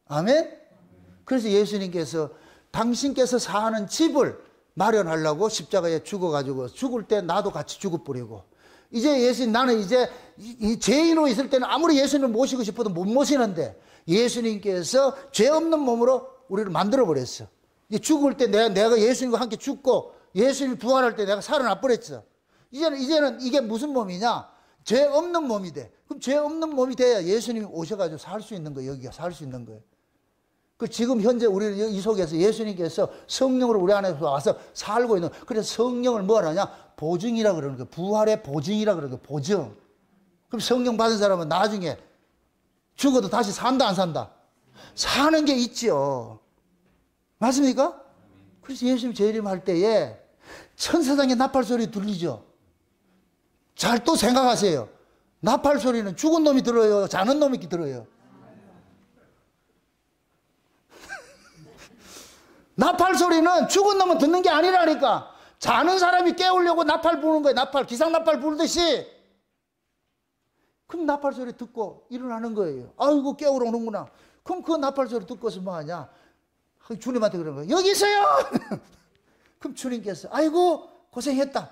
아멘? 그래서 예수님께서 당신께서 사는 집을 마련하려고 십자가에 죽어가지고, 죽을 때 나도 같이 죽어버리고, 이제 예수님, 나는 이제 이 죄인으로 있을 때는 아무리 예수님을 모시고 싶어도 못 모시는데, 예수님께서 죄 없는 몸으로 우리를 만들어버렸어. 죽을 때 내가 예수님과 함께 죽고, 예수님이 부활할 때 내가 살아나 버렸어. 이제는 이게 무슨 몸이냐? 죄 없는 몸이 돼. 그럼 죄 없는 몸이 돼야 예수님이 오셔가지고 살 수 있는 거예요. 여기가 살 수 있는 거예요. 그 지금 현재 우리는 이 속에서 예수님께서 성령으로 우리 안에서 와서 살고 있는, 그래서 성령을 뭐 하냐? 보증이라 그러는 거예요. 부활의 보증이라 그러는 거예요. 보증. 그럼 성령 받은 사람은 나중에 죽어도 다시 산다, 안 산다? 사는 게 있죠. 맞습니까? 그래서 예수님 재림할 때에 천사장의 나팔 소리 들리죠? 잘 또 생각하세요. 나팔 소리는 죽은 놈이 들어요? 자는 놈이 들어요? 나팔 소리는 죽은 놈은 듣는 게 아니라니까. 자는 사람이 깨우려고 나팔 부는 거예요. 나팔, 기상 나팔 부르듯이. 그럼 나팔 소리 듣고 일어나는 거예요. 아이고 깨우러 오는구나. 그럼 그 나팔 소리 듣고서 뭐 하냐? 주님한테 그러는 거예요. 여기 있어요. 그럼 주님께서 아이고 고생했다.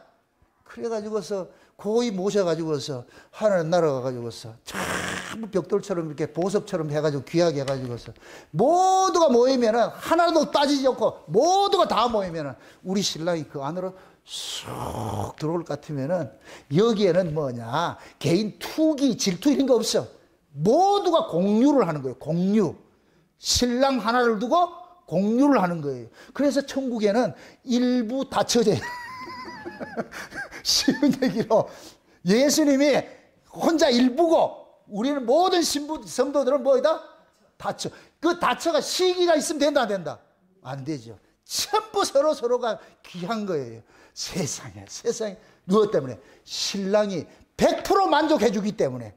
그래가지고서 고이 모셔가지고서 하늘 날아가가지고서 전부 벽돌처럼 이렇게 보석처럼 해가지고 귀하게 해가지고서 모두가 모이면은 하나도 빠지지 않고 모두가 다 모이면은 우리 신랑이 그 안으로 쑥 들어올 것 같으면은 여기에는 뭐냐? 개인 투기, 질투 이런 거 없어. 모두가 공유를 하는 거예요. 공유. 신랑 하나를 두고 공유를 하는 거예요. 그래서 천국에는 일부 닫혀져요. 쉬운 얘기로 예수님이 혼자 일부고 우리는 모든 성도들은 뭐이다? 닫혀. 그 닫혀가 시기가 있으면 된다, 안 된다? 안 되죠. 전부 서로가 귀한 거예요. 세상에. 무엇 때문에? 신랑이 100% 만족해 주기 때문에.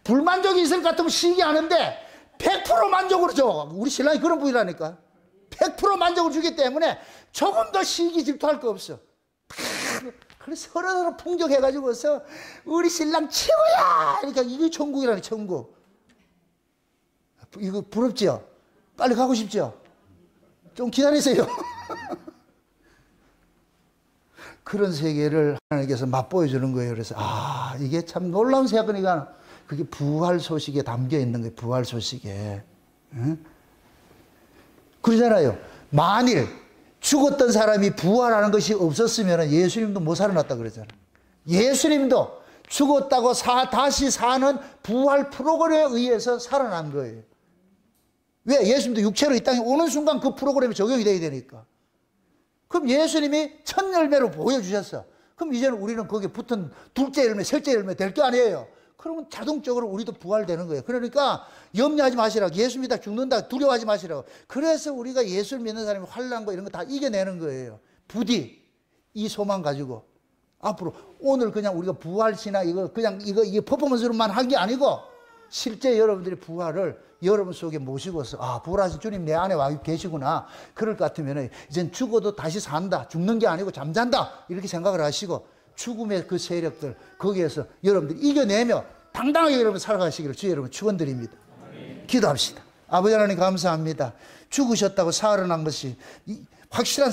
불만족이 있을 것 같으면 시기하는데 100% 만족으로 줘. 우리 신랑이 그런 분이라니까. 100% 만족을 주기 때문에 조금 더 시기 질투할 거 없어. 그래서 서로 풍족해가지고서 우리 신랑 최고야! 그러니까 이게 천국이라니, 천국. 이거 부럽지요? 빨리 가고 싶죠? 좀 기다리세요. 그런 세계를 하나님께서 맛보여주는 거예요. 그래서 이게 참 놀라운 사건이가 그게 부활 소식에 담겨 있는 거예요. 부활 소식에. 응? 그러잖아요. 만일 죽었던 사람이 부활하는 것이 없었으면 예수님도 못 살아났다 그러잖아요. 예수님도 죽었다고 다시 사는 부활 프로그램에 의해서 살아난 거예요. 왜? 예수님도 육체로 이 땅에 오는 순간 그 프로그램이 적용이 돼야 되니까. 그럼 예수님이 첫 열매로 보여주셨어. 그럼 이제는 우리는 거기에 붙은 둘째 열매, 셋째 열매 될 게 아니에요. 그러면 자동적으로 우리도 부활되는 거예요. 그러니까 염려하지 마시라고. 예수 믿다 죽는다 두려워하지 마시라고. 그래서 우리가 예수를 믿는 사람이 환난과 이런 거 다 이겨내는 거예요. 부디 이 소망 가지고 앞으로 오늘 그냥 우리가 부활신앙 이게 퍼포먼스로만 한 게 아니고 실제 여러분들이 부활을 여러분 속에 모시고서 부활하신 주님 내 안에 와 계시구나. 그럴 것 같으면 이젠 죽어도 다시 산다. 죽는 게 아니고 잠잔다. 이렇게 생각을 하시고 죽음의 그 세력들 거기에서 여러분들이 이겨내며 당당하게 여러분 살아가시기를 주의 여러분 축원드립니다. 기도합시다. 아버지 하나님 감사합니다. 죽으셨다고 살아난 것이 확실한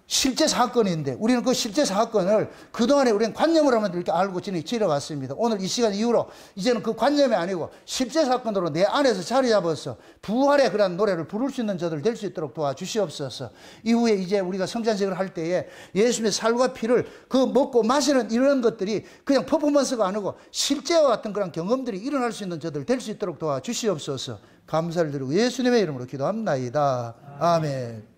실제 사건인데 우리는 그 실제 사건을 그동안에 우리는 관념을 하면 이렇게 알고 지나갔습니다. 오늘 이 시간 이후로 이제는 그 관념이 아니고 실제 사건으로 내 안에서 자리 잡아서 부활의 그런 노래를 부를 수 있는 저들 될 수 있도록 도와주시옵소서. 이후에 이제 우리가 성찬식을 할 때에 예수님의 살과 피를 그 먹고 마시는 이런 것들이 그냥 퍼포먼스가 아니고 실제와 같은 그런 경험들이 일어날 수 있는 저들 될 수 있도록 도와주시옵소서. 감사를 드리고 예수님의 이름으로 기도합나이다. 아멘.